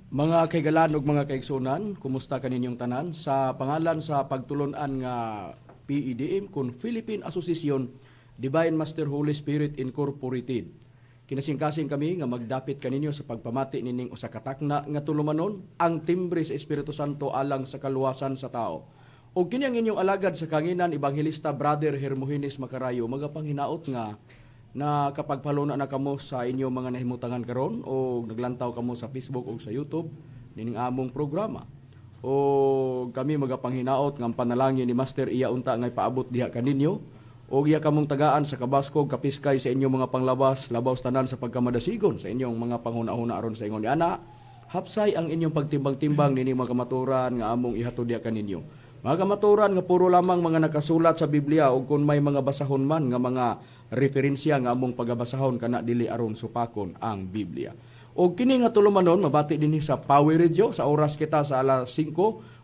Mga kaigalan ug mga kaigsunan, kumusta kaninyong tanan? Sa pangalan sa pagtulunan nga PEDM kun Philippine Association Divine Master Holy Spirit Incorporated. Kinasingkasing kami nga magdapit kaninyo sa pagpamati nining usa ka takna nga tulumanon ang timbre sa Espiritu Santo alang sa kaluwasan sa tao. O kini ang inyong alagad sa kanginan Evangelista Brother Hermogenes Macarayo magapanghinaot nga na kapag paluna na kamo sa inyong mga nahimutangan karon o naglantaw kamo sa Facebook o sa YouTube nining among programa o kami magapanghinaot nga panalangin ni Master iya unta nga paabot diha kaninyo o iya kamong tagaan sa kabaskog kapiskay sa inyong mga panglabas labaw tanan sa pagkamadasigon sa inyong mga panghuna-huna aron sa ingon ni ana hapsay ang inyong pagtimbang-timbang nining mga kamaturan nga among ihatod diha kaninyo. Mga kamaturan nga puro lamang mga nakasulat sa Biblia o kung may mga basahon man nga mga referensya nga among pagabasahon kana dili aron supakon ang Biblia. O kini nga tulumanon mabati dinhi sa Power Radio sa oras kita sa alas 5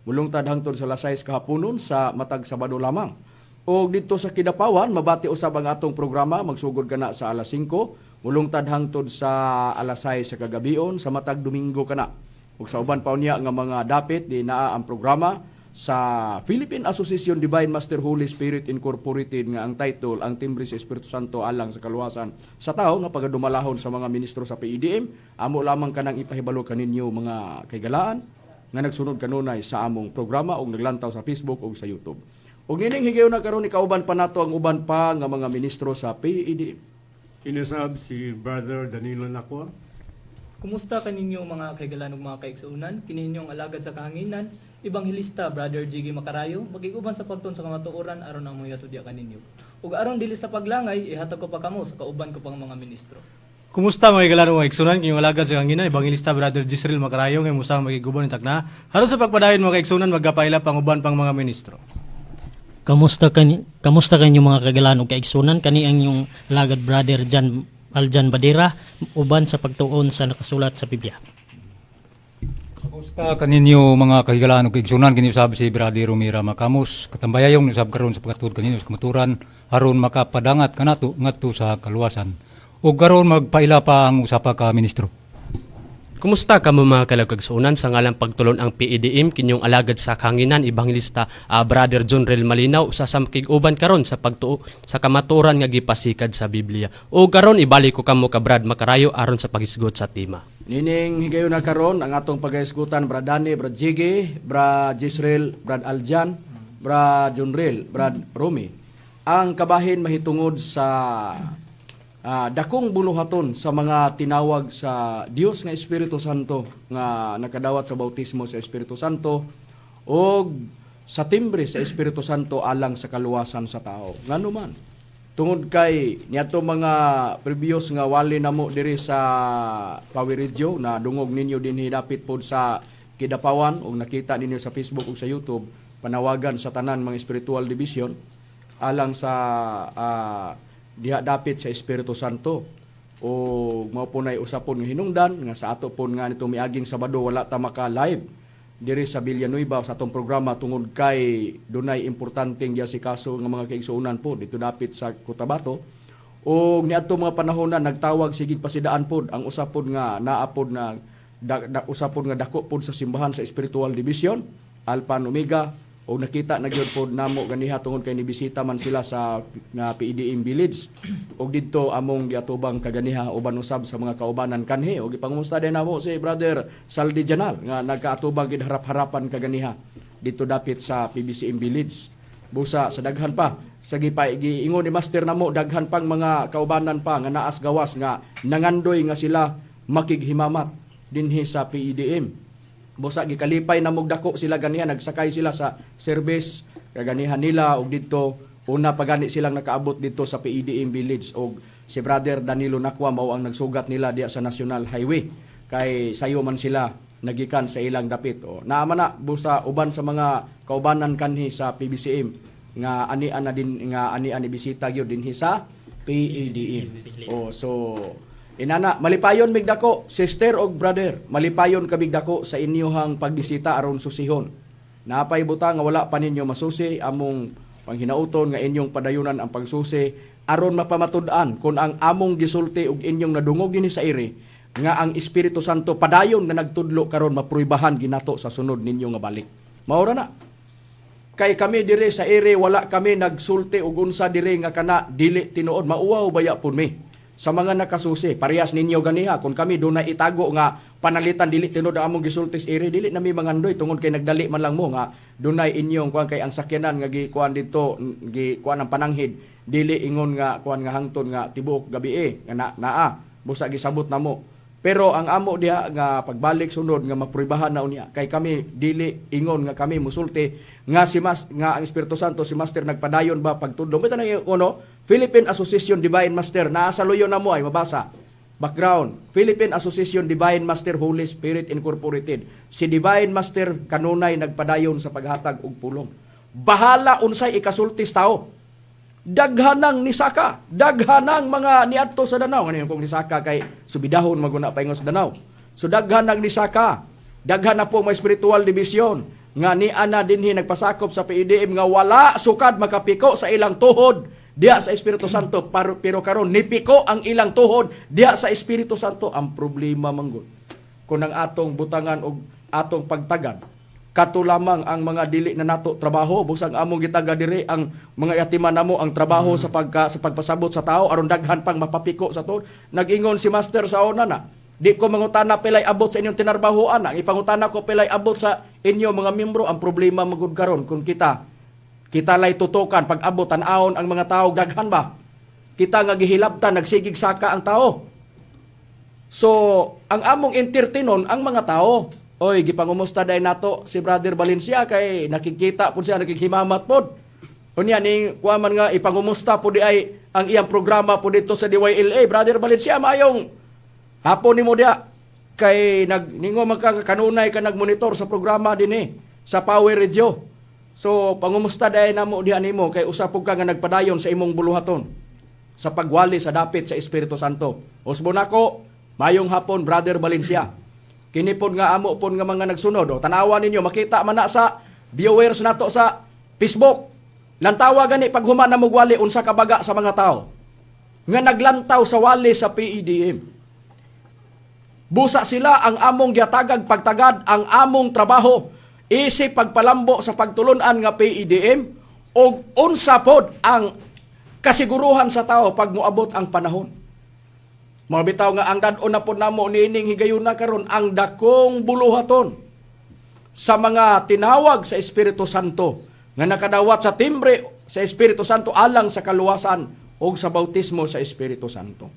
mulungtad hangtod sa alas 6 kahaponon sa matag Sabado lamang. O dito sa Kidapawan mabati usab ang atong programa magsugod kana sa alas 5 mulungtad hangtod sa alas 6 sa kagabion sa matag Domingo kana. Ug sa uban pa unya nga mga dapit di naa ang programa sa Philippine Association Divine Master Holy Spirit Incorporated nga ang title ang timbre sa Espiritu Santo alang sa kaluwasan sa tao nga pagadumalahon sa mga ministro sa PEDM amo lamang kanang ipahibalo kaninyo mga kaigalaan nga nagsunod kanunay sa among programa ug naglantaw sa Facebook ug sa YouTube. Ug nining higayon na karon ikauban pa nato ang uban pa nga mga ministro sa PEDM. Inasab si Brother Danilo Nakwa. Kumusta kaninyo mga kaigalan ug mga kaigsuunan? Kininyong alagad sa kahanginan, Evangelista Brother Jiggy Macarayo, magiguban sa pagton sa kamatuoran aron ang mga tudya kaninyo. Ug aron dili sa paglangay, ihatag ko pa kamo sa kauban ko pang mga ministro. Kumusta mga kaigalan ug mga kaigsuunan? Kinyong alagad sa kahanginan, Evangelista Brother Jisrael Macarayo, ngay musang magiguban ni takna. Haron sa pagpadayon mga kaigsuunan, magkapaila pang uban pang mga ministro. Kamusta kanyo mga kagalan ug kaigsunan kani ang inyong lagad brother Aljan Badira uban sa pagtuon sa nakasulat sa Biblia. Kamusta kaninyo mga kahigalaan ug kaigsunan kini sabi si Brother Romira Makamus katambayayong nisab karon sa pagkatud kaninyo sa kamaturan aron makapadangat kanato ngadto sa kaluwasan. Ug karon magpaila pa ang usa pa ka ministro. Kumusta ka mga kalagkagsuunan sa ngalang pagtulon ang PEDM kinyong alagad sa kanginan Evangelista Brother John Rel Malinaw sa samkig-uban karon sa pagtuo sa kamaturan nga gipasikad sa Biblia. O karon ibalik ko kamo ka Brad Macarayo aron sa pagisgot sa tema. Nining higayon na karon ang atong pagaisgutan Brad Dani, Brad Jiggy, Brad Jisrael, Brad Aljan, Brad John Rel, Brad Romy. Ang kabahin mahitungod sa dakong buluhaton sa mga tinawag sa Dios nga Espiritu Santo nga nakadawat sa bautismo sa Espiritu Santo o sa timbre sa Espiritu Santo alang sa kaluwasan sa tao. Ngano man tungod kay niadto mga previous nga wali namo diri sa Power Radio na dungog ninyo dinhi dapit pod sa Kidapawan ug nakita ninyo sa Facebook ug sa YouTube panawagan sa tanan mga spiritual division alang sa diha dapit sa Espiritu Santo o mao po nay usapon nga hinungdan nga sa ato pon nga nitong miaging Sabado wala ta maka live diri sa Villanueva sa atong programa tungod kay dunay importanteng giasikaso nga mga kaigsuonan po dito dapit sa Cotabato o niadto mga panahon na nagtawag sigig pasidaan pod ang usapon nga naapod na usapon nga dako pod sa simbahan sa Spiritual Division Alpha and Omega o nakita na gyud pod namo ganiha tungod kay nibisita man sila sa PEDM Village og didto among giatubang kaganiha uban usab sa mga kaubanan kanhi og ipangumusta din namo si Brother Saldi Janal nga nagkaatubang gid harap-harapan kaganiha dito dapit sa PBCM Village busa sa daghan pa sa giingon ni Master namo daghan pang mga kaubanan pa nga naas gawas nga nangandoy nga sila makighimamat dinhi sa PEDM. Busa gikalipay na mugdako sila ganiha nagsakay sila sa service kaganihan nila og didto una pagani silang nakaabot dito sa PEDM Village og si Brother Danilo Nakwa mao ang nagsugat nila diya sa National Highway kay sayo man sila nagikan sa ilang dapit o naama na busa uban sa mga kaubanan kanhi sa PBCM nga ani-ana din nga ani-ani bisita gyud dinhi sa PEDM. O so inana, malipayon migdako, sister og brother, malipayon kabigdako sa inyohang pagbisita aron susihon. Napay buta nga wala pa ninyo masusi among panghinauton nga inyong padayunan ang pagsusi aron mapamatud-an kung ang among gisulti og inyong nadungog dinhi sa iri nga ang Espiritu Santo padayon nga nagtudlo karon mapruibahan ginato sa sunod ninyo nga balik. Maura na. Kay kami dire sa ere wala kami nagsulti og unsa dire nga kana dili tinuod mauwaw baya pud mi. Sa mga nakasusi, parehas ninyo ganiha kung kami do na itago nga panalitan dili tinuod ang among gisultis ere dili na mi mangandoy tungod kay nagdali man lang mo nga dunay inyong kuan kay ang sakyanan nga gikuan dito gikuan ang pananghid dili ingon nga kuan nga hangton nga tibuok gabi nga naa busa gisabot na mo. Pero ang amo diha nga pagbalik sunod nga mapruibahan na unya kay kami dili ingon nga kami musulti nga nga ang Espiritu Santo si Master nagpadayon ba pagtudlo. Bitaw na uno Philippine Association Divine Master naa sa luyo na mo ay mabasa. Background Philippine Association Divine Master Holy Spirit Incorporated. Si Divine Master kanunay nagpadayon sa paghatag og pulong. Bahala unsay ikasultis tao. Daghanang nisaka, daghanang mga niadto sa Danau. Ano yung kung nisaka kay subidahon maguna pa ingon sa Danau. So daghanang nisaka, daghan na po may spiritual division nga ni ana dinhi nagpasakop sa PIDM nga wala sukad makapiko sa ilang tuhod diha sa Espiritu Santo pero karon nipiko ang ilang tuhod diha sa Espiritu Santo. Ang problema manggod kung ang atong butangan og atong pagtagad kato lamang ang mga dili na nato trabaho busag among gitaga diri ang mga yatiman namo ang trabaho sa pagpasabot sa tao aron daghan pang mapapiko sa tuod. Nag-ingon si Master sa una na di ko mangutana pilay abot sa inyong tinarbahoan ang ipangutana ko pilay abot sa inyo mga miyembro. Ang problema magud karon kung kita lay tutukan pag abot tan-awon ang mga tao daghan ba kita nga gihilabtan nagsigig saka ang tao. So ang among entertainon ang mga tao. Oy, gipangumusta day nato si Brother Valencia kay nakikita pud siya nakikhimamat pod. Unya ning kuha man nga ipangumusta pud ay ang iyang programa pud dito sa DYLA. Brother Valencia mayong hapon nimo dia kay ningo kanunay ka nagmonitor sa programa dinhi sa Power Radio. So pangumusta day namo diha nimo kay usa pud ka nga nagpadayon sa imong buluhaton sa pagwali sa dapit sa Espiritu Santo. Usbo nako mayong hapon Brother Valencia. Kini pod nga amo pod nga mga nagsunod o tanawan ninyo makita man na sa viewers nato sa Facebook. Lantawa gani pag human na mugwali unsa ka baga sa mga tao nga naglantaw sa wali sa PEDM. Busa sila ang among gihatagag pagtagad ang among trabaho isip pagpalambo sa pagtulunan nga PEDM og unsa pod ang kasiguruhan sa tao pag moabot ang panahon. Mabitaw nga ang dadon na po namo niining higayon na karon ang dakong buluhaton sa mga tinawag sa Espiritu Santo nga nakadawat sa timbre sa Espiritu Santo alang sa kaluwasan o sa bautismo sa Espiritu Santo.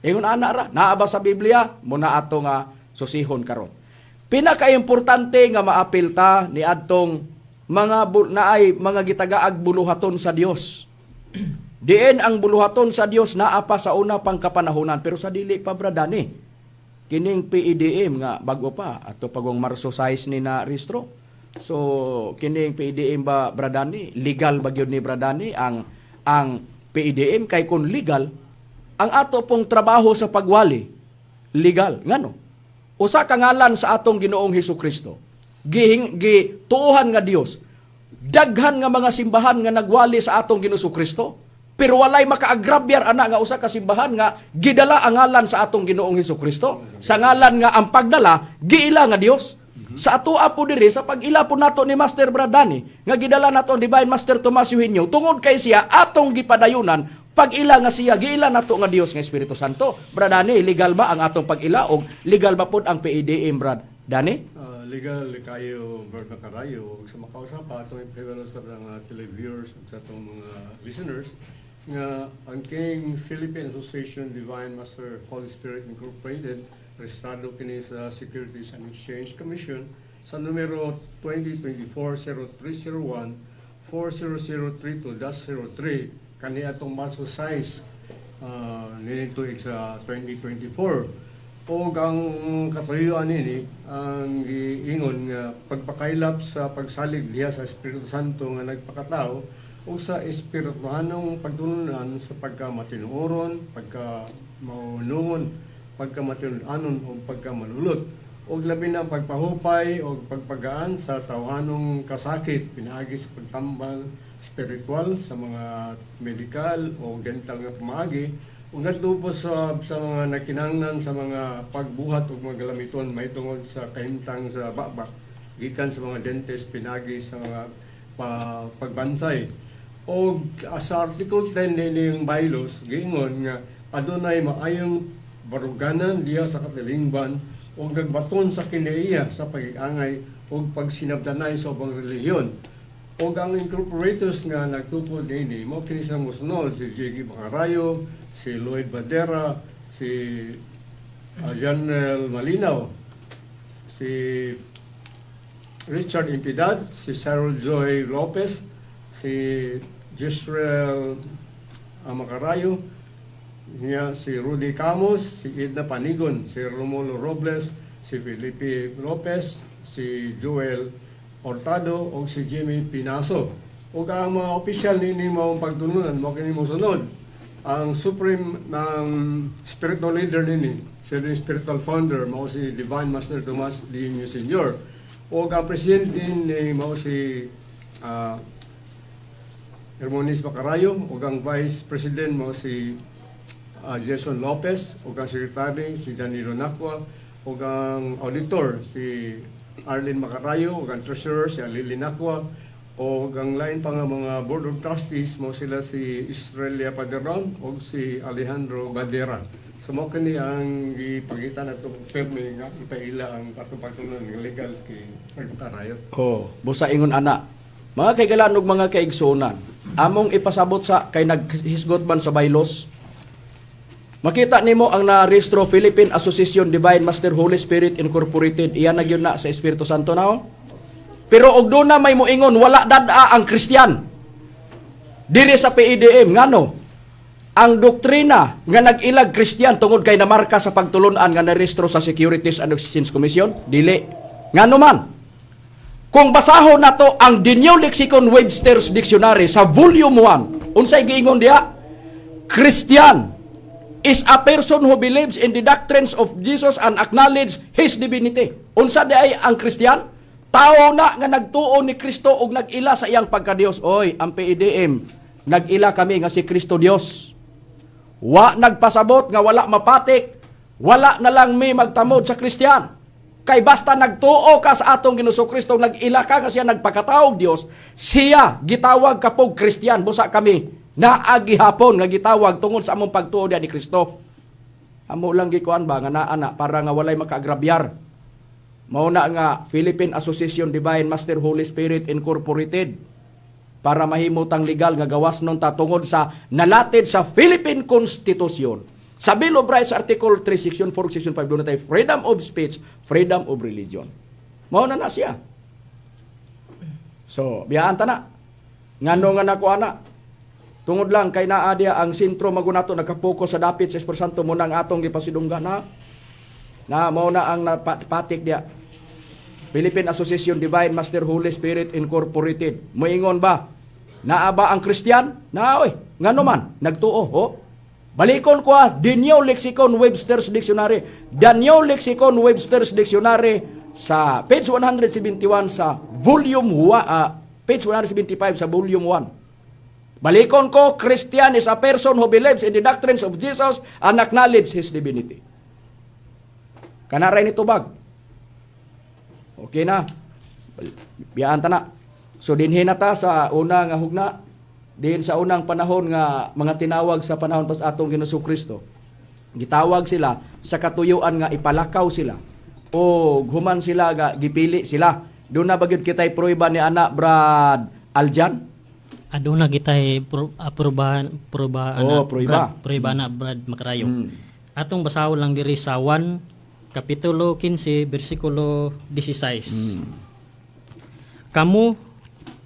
Ingon ana ra naa ba sa Biblia muna ato nga susihon karon. Pinakaimportante nga maapil ta ni adtong naay mga gitagaag buluhaton sa Dios. Diin ang buluhaton sa Dios naa pa sa una pang kapanahonan pero sa dili pa bradani. Kining PEDM nga bago pa ato pagong Marso 6 ni na rehistro. So kining PEDM ba bradani legal ba gyud ni bradani ang PEDM kay kun legal ang ato pong trabaho sa pagwali legal ngano. Usa ka ngalan sa atong Ginoong Hesukristo. Gituohan nga Dios. Daghan nga mga simbahan nga nagwali sa atong Ginoong Hesukristo. Pero walay makaagrabyar ana nga usa ka simbahan nga gidala ang ngalan sa atong Ginoong Hesukristo. Sa ngalan nga ang pagdala giila nga Dios. Sa atoa po diri sa pag-ila po nato ni Master Bradani nga gidala nato Divine Master Tomas Eugenio tungod kay siya atong gipadayunan pag-ila nga siya giila nato nga Dios nga Espiritu Santo. Bradani, legal ba ang atong pag-ila o legal ba pud ang PEDM Brad Dani? Legal kayo Berta Carayo sa makausap atong ipagalo sa mga televiewers at sa atong mga listeners nga ang King Philippine Association Divine Master Holy Spirit Incorporated registrado kini sa Securities and Exchange Commission sa numero 2024-0301 40032-03 kani atong Marso 6 nilituig sa 2024 o ang katayuan nini ang giingon nga pagpakailap sa pagsalig diha sa Espiritu Santo nga nagpakatao o sa espirituhanong pagtulunan sa pagkamatinuoron, pagkamaunungon, pagkamatinuanon o pagkamalulot. O labi na pagpahupay o pagpagaan sa tawhanong kasakit, pinaagi sa pagtambal spiritual sa mga medical o dental nga pamaagi Ug ngadto po sa mga nakinahanglan sa mga pagbuhat ug mga galamiton mahitungod sa kahimtang sa bakbak gikan sa mga dentist pinagi sa mga pagbansay. O sa Article 10 nining bylaws giingon nga adunay maayong baruganan diha sa katilingban o nagbaton sa kinaiya sa pag-angay o pagsinabdanay sa ubang relihiyon. O ang incorporators nga nagtupod nini mo kini sa musunod si J.G. Macarayo, si Lloyd Badera, si General Malinaw, si Richard Impidad, si Cyril Joy Lopez, si Jisrael Macarayo, si Rudy Camus, si Edna Panigon, si Romulo Robles, si Felipe Lopez, si Joel Hurtado o si Jimmy Pinaso. O ang mga opisyal nini mao pagtulunan mo kini mo sunod ang supreme ng spiritual leader nini, si spiritual founder mao si Divine Master Tomas Liño Sr. O ang presidente ni mao si Hermonis Macarayo o ang vice president mo si Jason Lopez o ang secretary si Danilo Nacua o ang auditor si Arlene Macarayo o ang treasurer si Alili Nacua o ang lain pa nga mga board of trustees mo sila si Estrella Paderon o si Alejandro Badera. So mo kani ang gipakita na itong permi nga ipaila ang patupatunan ng legal kay Macarayo. Busa ingon ana. Mga kaigalan ug mga kaigsunan, among ipasabot sa kay naghisgot man sa bylaws. Makita nimo ang na-rehistro Philippine Association Divine Master Holy Spirit Incorporated. Iyan na gyud na sa Espiritu Santo now. Pero og do na may moingon wala dada ang Kristiyan. Diri sa PEDM ngano? Ang doktrina nga nag-ilag Kristiyan tungod kay namarka sa pagtulon-an nga na-rehistro sa Securities and Exchange Commission, dili. Ngano man? Kung basahon nato ang The New Lexicon Webster's Dictionary sa volume 1, unsay giingon diha? Christian is a person who believes in the doctrines of Jesus and acknowledge His divinity. Unsa di ay ang Kristiyan? Tao na nga nagtuo ni Kristo ug nag-ila sa iyang pagka-Dios. Oy, ang PEDM, nag-ila kami nga si Kristo Dios. Wa nagpasabot nga wala mapatik, wala na lang may magtamod sa Kristiyan. Kay basta nagtuo ka sa atong Ginoong Kristo, nag-ila ka nga siya nagpakataog Dios, siya gitawag kapog Kristiyan. Busa kami naagihapon nga gitawag tungod sa among pagtuo diha ni Kristo. Amo lang gikuan ba nga naa para nga walay makaagrabyar. Mao na nga Philippine Association Divine Master Holy Spirit Incorporated para mahimutang legal nga gawas nun ta tungod sa nalatid sa Philippine Constitution. Sa Bill of Rights Article 3 Section 4 Section 5 doon na tayo freedom of speech, freedom of religion. Mao na siya. So, biyaan ta na. Ngano nga nako ana? Tungod lang kay naa dia ang sentro magunato nakapokus sa dapit sa Espiritu Santo mo nang atong gipasidunggan na mao na ang patik dia. Philippine Association Divine Master Holy Spirit Incorporated. Moingon ba? Naa ba ang Kristiyan? Oy, ngano man nagtuo ho? Balikon ko The New Lexicon Webster's Dictionary. The New Lexicon Webster's Dictionary sa page 171 sa volume page 175 sa volume 1. Balikon ko, Christian is a person who believes in the doctrines of Jesus and acknowledge His divinity. Kanaray ni tubag. Okay na. Biyaan ta na. So dinhin na ta sa una nga hugna. Din sa unang panahon nga mga tinawag sa panahon pas atong Ginoong Kristo. Gitawag sila sa katuyuan nga ipalakaw sila. O human sila ga gipili sila. Doon na bagyod kitay prueba ni anak Brad Aljan. Aduna kitay prueba na Brad Macarayo. Atong basahon lang diri sa 1 kapitulo 15 bersikulo 16. Kamu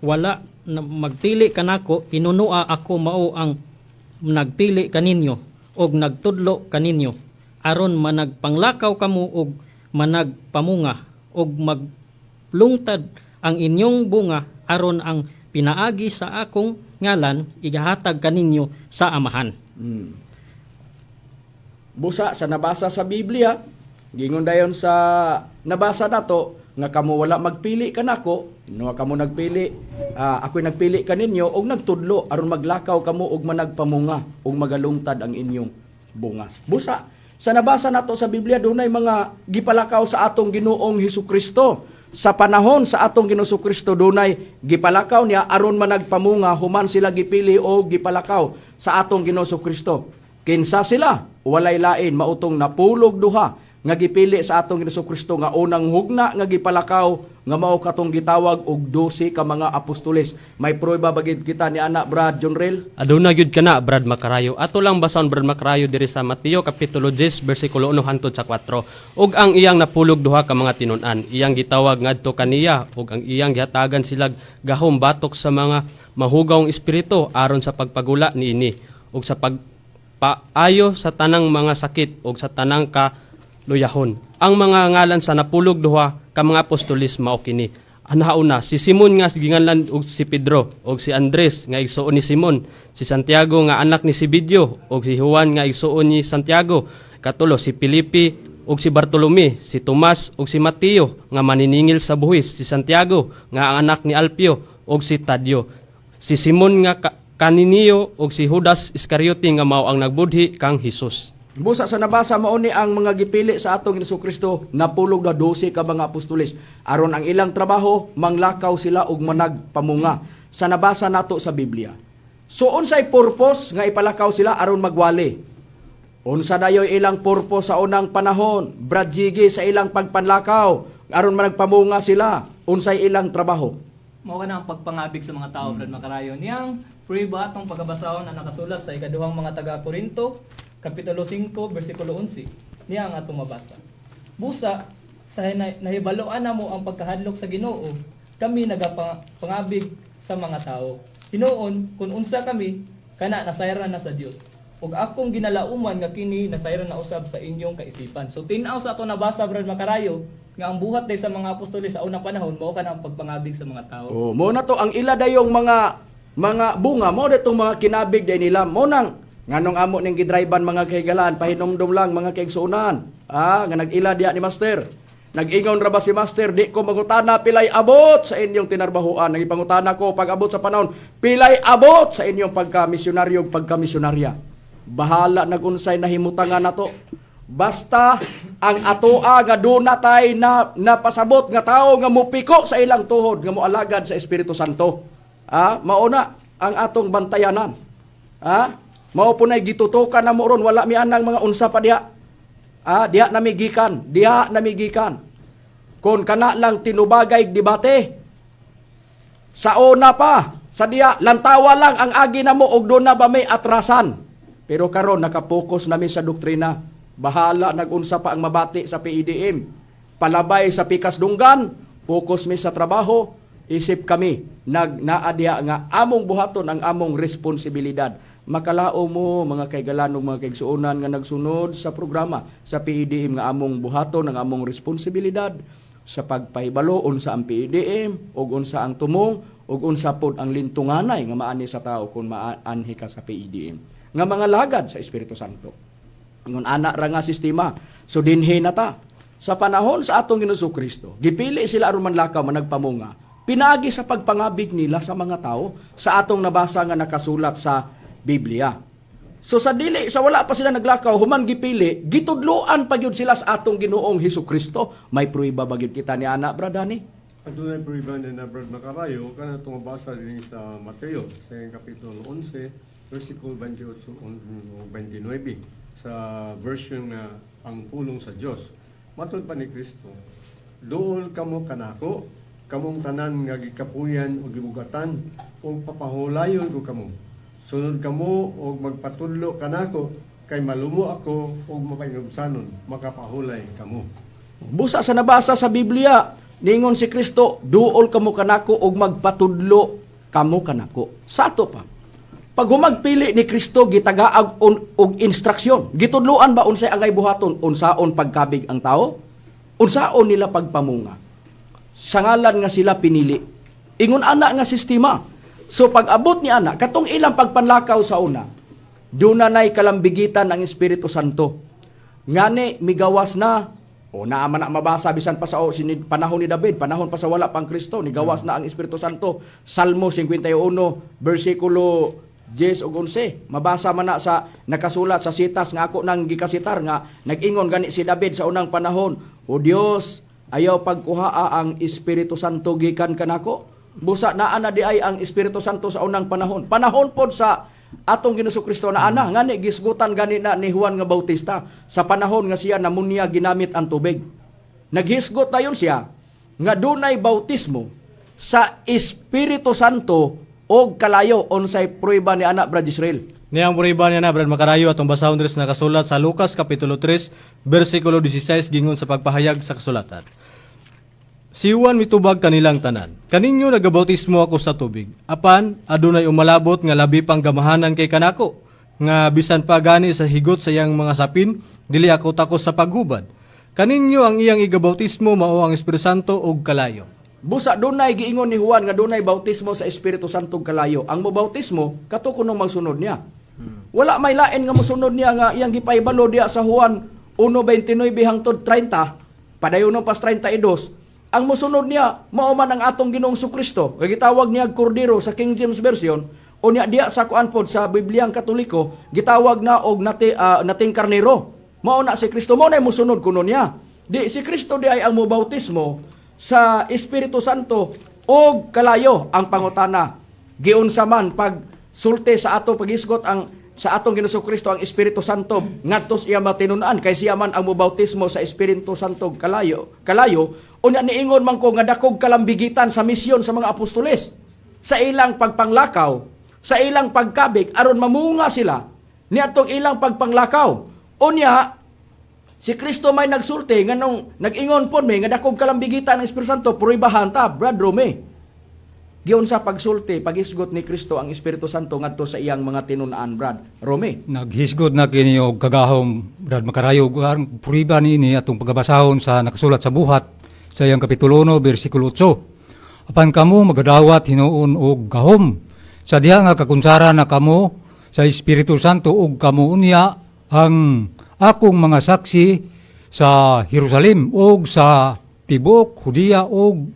wala na magpili kanako, inunua ako mao ang nagpili kaninyo og nagtudlo kaninyo aron managpanglakaw kamo og managpamunga og maglungtad ang inyong bunga aron ang pinaagi sa akong ngalan igahatag kaninyo sa amahan. Busa sa nabasa sa Biblia, gingon dayon sa nabasa nato nga kamo wala magpili kanako, no kamo nagpili, ako'y nagpili kaninyo og nagtudlo aron maglakaw kamo og managpamunga og magalungtad ang inyong bunga. Busa, sa nabasa nato sa Biblia, dunay mga gipalakaw sa atong Ginoong Hesukristo. Sa panahon sa atong Ginoong Kristo, dunay gipalakaw niya aron man nagpamunga, human sila gipili o gipalakaw sa atong Ginoong Kristo. Kinsa sila? Walay lain, mautong napulog duha nga gipili sa atong Ginoong Kristo nga unang hugna nga gipalakaw nga mao katong gitawag og 12 ka mga apostoles. May prueba bagid kita ni anak Brad Jonrel? Aduna gyud kana Brad Macarayo. Ato lang basaon Brad Macarayo diri sa Mateo kapitulo 10 bersikulo 1 hangtod sa 4. Ug ang iyang napulog duha ka mga tinun-an, iyang gitawag ngadto kaniya ug ang iyang gihatagan silag gahom batok sa mga mahugawng espiritu aron sa pagpagula niini ug sa pagpaayo sa tanang mga sakit ug sa tanang kaluyahon. Ang mga ngalan sa napulog duha ka mga apostolis mao kini. Anauna si Simon nga ginganlan og si Pedro og si Andres nga igsuon ni Simon, si Santiago nga anak ni Zebedeo og si Juan nga igsuon ni Santiago, katulo si Felipe og si Bartolome, si Tomas og si Mateo nga maniningil sa buhis, si Santiago nga ang anak ni Alpio og si Tadeo, si Simon nga kaninio og si Judas Iscariote nga mao ang nagbudhi kang Hesus. Busa sa nabasa mao ni ang mga gipili sa atong Kristo napulog na 12 ka mga apostoles aron ang ilang trabaho manglakaw sila og managpamunga sa nabasa nato sa Biblia. So unsay purpose nga ipalakaw sila aron magwali? Unsa dayoy ilang purpose sa unang panahon? Brad Jiggy, sa ilang pagpanlakaw aron managpamunga sila, unsay ilang trabaho? Mao na ang pagpangabig sa mga tao, Brad Macarayo. Niyang prueba atong pagabasahon ang nakasulat sa ikaduhang mga taga-Korinto, Kapitulo 5, versikulo 11. Niya ang atong mabasa. Busa, sa nahibaloan na mo ang pagkahadlok sa Ginoo, kami nagapangabig sa mga tao. Hinoon, kung unsa kami, kana nasayran na sa Dios. Ug akong ginalauman nga kini nasayran na usab sa inyong kaisipan. So tin-aw sa ato nabasa, Brad Macarayo, nga ang buhat day sa mga apostoles sa unang panahon mao kana ang pagpangabig sa mga tao. Oh, mo na to ang ila dayong mga bunga, mo ditong mga kinabig day nila. Mo nang nganong amo ning gidriban mga kahigalaan, pahinomdom lang mga kaigsuunan. Nga nag-ila diya ni Master. Nag-ingon ra ba si Master, di ko mangutana pilay abot sa inyong tinarbahuan. Nagipangutana ko pag abot sa panahon, pilay abot sa inyong pagka-misyonaryo, pagka-misyonarya. Bahala nagunsay nahimutangan nato. Basta ang atoa nga duna tay na napasabot nga tao nga mupiko sa ilang tuhod nga moalagad sa Espiritu Santo. Mauna ang atong bantayanan. Mao po na'y gitutukan na mo ron, wala mi anang mga unsa pa diha. Diha namigikan. Kung kana lang tinubagay debate, sa una pa, sa diha, lantawa lang ang agi na mo, og doon na ba may atrasan. Pero karon nakapokus namin sa doktrina, bahala nagunsa pa ang mabati sa PEDM. Palabay sa pikas dunggan, focus mi sa trabaho, isip kami, naadya nga among buhaton ang among responsibilidad. Makalao mo mga kaigalanong mga kaigsuonan nga nagsunod sa programa sa PEDM nga among buhaton ang among responsibilidad sa pagpahibalo unsa ang PEDM ug unsa ang tumong ug unsa pod ang lintunganay nga maani sa tao kung maanhi ka sa PEDM nga mga lagad sa Espiritu Santo. Ingon ana ra nga sistema. So dinhi na ta sa panahon sa atong Ginoong Kristo. Gipili sila aron manlakaw managpamunga. Pinaagi sa pagpangabig nila sa mga tao sa atong nabasa nga nakasulat sa Biblia. So sa wala pa sila naglakaw, human gipili, gitudloan pa gyud sila sa atong Ginoong Hesukristo. May prueba ba gyud kita ni ana, Brad Dani? Adunay prueba na Brad Macarayo kana tumabasa din sa Mateo sa kapitulo 11 versikulo 28 o 29 sa version na ang pulong sa Dios. Matud pa ni Kristo, "Duol kamo kanako, kamong tanan nga gikapuyan o gibugatan o papahulayon ko kamo. Sunod kamo og magpatudlo kanako kay malumo ako og mapainubsanon, makapahulay kamo." Busa sa nabasa sa Biblia, ningon si Kristo, "Duol kamo kanako og magpatudlo kamo kanako." Sa ato pa. Pag humagpili ni Kristo gitagaag og instruksyon, gitudloan ba unsay angay buhaton, unsaon pagkabig ang tao? Unsaon nila pagpamunga? Sa ngalan nga sila pinili. Ingon ana nga sistema. So pag abot ni ana, katong ilang pagpanlakaw sa una, doon na na'y kalambigitan ang Espiritu Santo. Ngani, migawas na, o naaman na mabasa, bisan pa sa panahon ni David, panahon pa sa wala pang Kristo, nigawas na ang Espiritu Santo. Salmo 51, versikulo 10 ug 11. Mabasa man na sa nakasulat sa sitas nga ako nang gikasitar nga nag-ingon gani si David sa unang panahon, O Dios, ayaw pagkuhaa ang Espiritu Santo gikan kanako. Busa naa na di ay ang Espiritu Santo sa unang panahon. Panahon pod sa atong Ginoong Kristo na ana ngani gisgutan gani na ni Juan nga Bautista sa panahon nga siya namunya ginamit ang tubig. Naghisgot na yun siya nga dunay bautismo sa Espiritu Santo og kalayo unsay prueba ni anak Brad Israel. Niyang puriban niya na, Brad Makarayo, atong basahon dres nakasulat sa Lucas Kapitulo 3, versikulo 16, gingon sa pagpahayag sa kasulatan. Si Juan mitubag kanilang tanan. Kaninyo nagabautismo ako sa tubig. Apan, adunay umalabot nga labi pang gamahanan kay kanako. Nga bisan pa gani sa higot sa iyang mga sapin, dili ako takos sa paghubad. Kaninyo ang iyang igabautismo mao ang Espiritu Santo og kalayo. Busa dunay giingon ni Juan nga dunay bautismo sa Espiritu Santo og kalayo. Ang mobautismo kato kuno magsunod niya. Wala may lain nga mosunod niya nga iyang gipahibalo diya sa Juan 1:29 hangtod 30, padayon pas 32. Ang mosunod niya mao man ang atong Ginoong Kristo. Kay gitawag niya kordero sa King James Version, o niya diya sa kuan pod sa Bibliang Katoliko gitawag na og nating karnero. Mao na si Kristo, mo na mosunod kuno niya. Di si Kristo di ay ang mobautismo sa Espiritu Santo og kalayo. Ang pangutana, giunsa man pag sulti sa atong pagisgot ang sa atong Ginoong Kristo ang Espiritu Santo ngadtos iya matinun-an kay siya man ang mobautismo sa Espiritu Santo kalayo unya niingon man ko nga dakog kalambigitan sa misyon sa mga apostoles sa ilang pagpanglakaw, sa ilang pagkabig aron mamunga sila niadtong ilang pagpanglakaw. Unya si Kristo may nagsulti nganong nag-ingon pod may nga dakog kalambigitan ng Espiritu Santo, pruibahan ta, Brad Rome. Giyon sa pagsulti, pagisgot ni Kristo ang Espiritu Santo ngadto sa iyang mga tinun-an, Brad Rome. Naghisgod na kini og kagahom, Brad Makarayo, ang puriba niini atong pagabasahon sa nakasulat sa buhat sa iyang kapitulo 1, versikulo 8. Apan kamo magadawat hinuon og gahom sa diha nga kakunsara na kamo sa Espiritu Santo og kamo unya ang akong mga saksi sa Jerusalem og sa tibok Judea og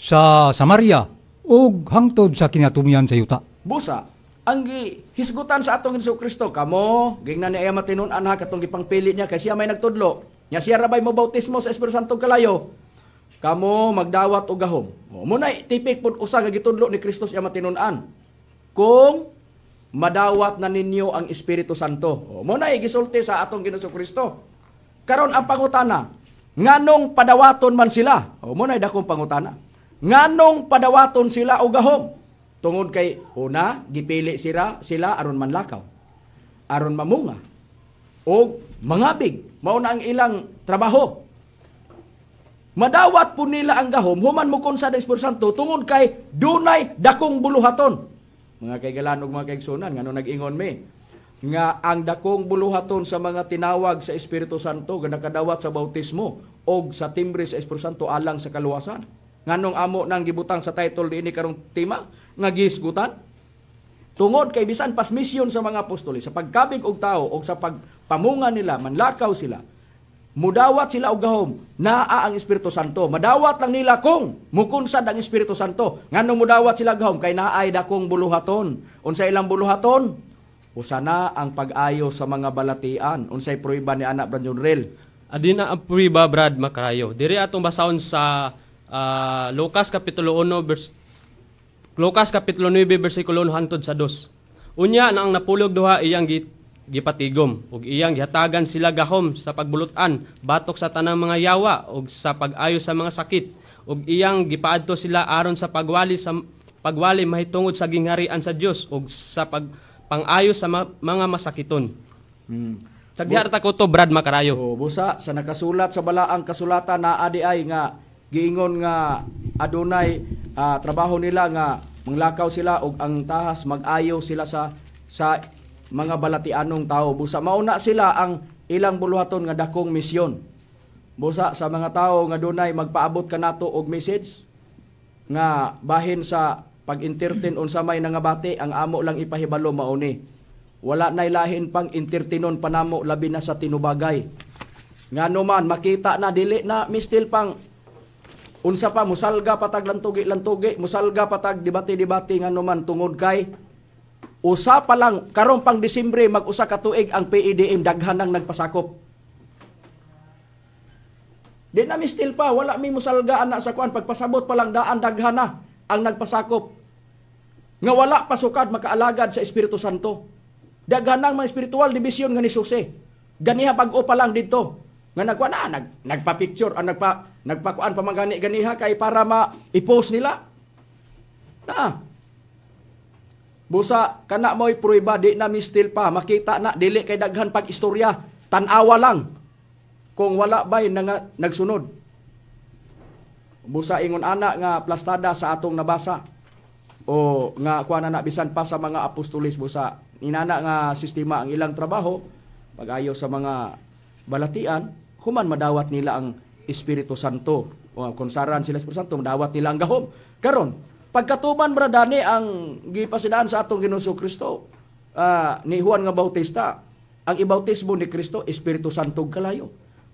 sa Samaria ug hangtod sa kinatumian sa yuta. Busa, ang hisgutan sa atong Ginoong Kristo, kamo, gingnan niya matinun-an ha, katong gipangpili niya, kay siya may nagtudlo. Nya siya rabay mo bautismo sa Espiritu Santo kalayo. Kamo, magdawat o gahom. Muna, tipik po usa nga gitudlo ni Kristo siya matinun-an. Kung madawat na ninyo ang Espiritu Santo. Muna, gisulti sa atong Ginoong Kristo. Karon ang pangutana, nganong padawaton man sila? Muna, dakong pangutana. Nganong padawaton sila o gahom? Tungod kay una, gipili sila aron manlakaw, aron mamunga, o mangabig. Mao na ang ilang trabaho. Madawat po nila ang gahom, human mo kon sa Espiritu Santo, tungod kay dunay dakong buluhaton. Mga kaigalan ug mga kaigsunan, ngano nag-ingon mi, nga ang dakong buluhaton sa mga tinawag sa Espiritu Santo, nga nakadawat sa bautismo, o sa timbre sa Espiritu Santo alang sa kaluwasan. Nganong amo nang gibutang sa title diini karong tema nga gisgutan tungod kay bisan pas misyon sa mga apostol sa pagkabig og tao o sa pagpamunga nila manlakaw sila, mudawat sila og gahom naa ang Espiritu Santo. Madawat lang nila kung mukunsad ang Espiritu Santo. Nganong mudawat sila gahom kay naay dakong buluhaton. Unsa ilang buluhaton? Usa na ang pag-ayo sa mga balatian. Unsay pruiba ni anak Brad Junrel? Adina ang puriba, Brad Makarayo. Diri atong basahon sa Lucas Kapitulo 9, Lucas Kapitulo 9, versikulo 1 hangtod sa 2. Unya na ang napulog duha iyang gipatigom, ug iyang gihatagan sila gahom sa pagbulutan, batok sa tanang mga yawa, ug sa pag-ayo sa mga sakit, ug iyang gipaadto sila aron sa pagwali mahitungod sa gingharian sa Dios, ug sa pang-ayo sa mga masakiton. Sagdiharta ko to, Brad Makarayo. Busa, sa nakasulat sa balaang kasulatan na adi ay nga giingon nga adunay trabaho nila nga manglakaw sila og ang tahas mag-ayo sila sa mga balatianong tao. Busa mauna sila ang ilang buluhaton nga dakong misyon. Busa sa mga tao nga dunay magpaabot kanato og message nga bahin sa pag-entertain unsa may nangabati, ang amo lang ipahibalo mauni. Wala nay lahin pang entertainon panamo labi na sa tinubagay. Ngano man makita na dili na mistil pang unsa pa musalga patag lantugi, musalga patag debate nga naman tungod kay Usa pa lang, karong pang Disyembre, mag-usa ka tuig ang PEDM, daghan nang nagpasakop. Di na mistil pa, wala mi musalgaan na sa kuan, pagpasabot pa lang daan daghan na ang nagpasakop. Nga wala pasukad makaalagad sa Espiritu Santo. Daghan nang mga spiritual division nga ni Suse. Ganiha bag-o pa lang dito. Nga nagkuan na, nagpa-picture, nagpakuan pa magani ganiha kay para ma-i-post nila. Na. Busa, kana mo'y pruiba, di na mistil pa, makita na, dili kay daghan pag-istorya, tanawa lang, kung wala ba'y nagsunod. Busa, ingon ana nga plastada sa atong nabasa, o nga kuha na bisan pa sa mga apostolis, busa, inana nga sistema ang ilang trabaho, pag-ayo sa mga balatian, human madawat nila ang Espiritu Santo, o kung saran sila Espiritu Santo, madawat nila ang gahom. Karon, pagkatuman bradani ang gipasidaan sa atong Ginoong Kristo ni Juan nga Bautista, ang ibautismo ni Kristo Espiritu Santo kalayo.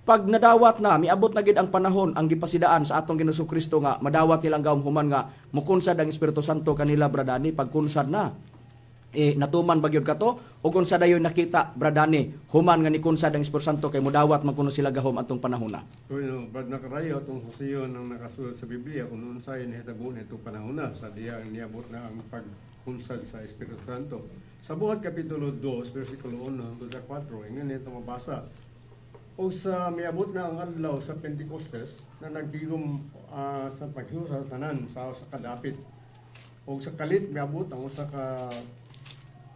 Pag nadawat na, miabot na gid ang panahon ang gipasidaan sa atong Ginoong Kristo nga madawat nilang gawom human nga mukunsad ang Espiritu Santo kanila bradani, pagkunsad na natuman bagyod kato ug kung sa dayon nakita bradani human nga ni kunsad ang Espiritu Santo kay mudawat man kuno sila gahom atong panahon na. Bueno, Brad Nakarayo, itong husiyon ang nakasulat sa Biblia, kung noon sa'yo nahitabo na itong panahon na, sa diya ang niabot na ang pagkunsad sa Espiritu Santo. Sa buhat Kapitulo 2, versikulo 1 hanggang sa 4, ingin ito mabasa. O sa miabot na ang adlaw sa Pentecostes, na nagtigom sa paghiyo sa tanan, sa kadapit. O sa kalit, miabot ang usa ka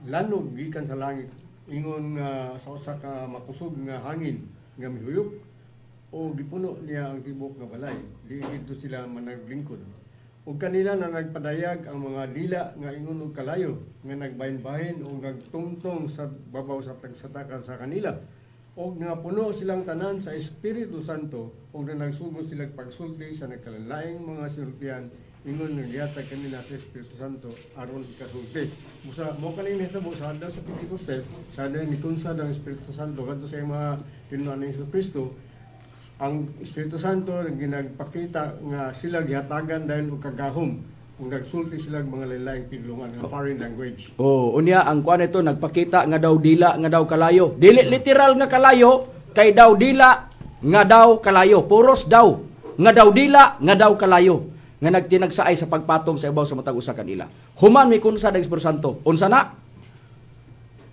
lanog gikan sa langit, ingon nga sa usa ka makusog nga hangin nga mihuyop, o gipuno niya ang tibok nga balay. Dito sila managlingkod. O kanila na nagpadayag ang mga dila nga ingon og kalayo nga nagbahin-bahin o nagtungtong sa babaw sa tagsataka sa kanila. O nga puno silang tanan sa Espiritu Santo o na nagsugod sila pagsulti sa nagkalalaing mga sinultian ingon nga giyatag kanila sa Espiritu Santo aron ikasulti. Musa mo kanina hitabo sa adlaw sa Pentecostes, sa adlaw ni kunsad ang Espiritu Santo kadto sa mga tinunan ni Kristo. Ang Espiritu Santo ginagpakita nga sila gihatagan dahil og kagahom kung nagsulti sila mga lain-laing pinulungan nga foreign language. Unya ang kuan ito nagpakita nga daw dila nga daw kalayo. Dili literal nga kalayo kay daw dila nga daw kalayo. Puros daw nga daw dila nga daw kalayo nga nagtinagsaay sa pagpatong sa ibaw sa matag usa kanila. Human mi kunsad ang Espiritu Santo. Unsa na?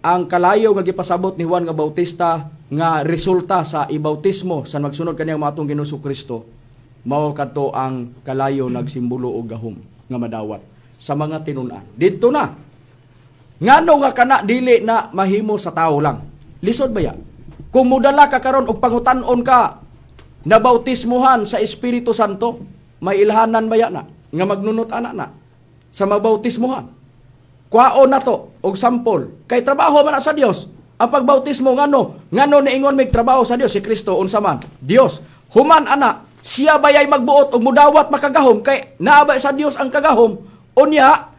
Ang kalayo nga gipasabot ni Juan nga Bautista nga resulta sa ibautismo sa magsunod kaniyang matong Ginoong Kristo, mao kadto ang kalayo nagsimbolo og gahom nga madawat sa mga tinunan. Didto na. Ngano nga kana dili na mahimo sa tao lang. Lisod ba ya? Kung mudala ka karon og pangutan-on ka na bautismuhan sa Espiritu Santo, may ilhanan ba ya na nga magnunot ana na sa mabautismuhan? Kuhaon na to og sampol kay trabaho man na sa Dios. Ang pagbautismo ngano niingon mig trabaho sa Dios si Kristo unsa man? Dios. Human ana, siya bayay magbuot og mudawat makagahom kay naabay sa Dios ang kagahom. Unya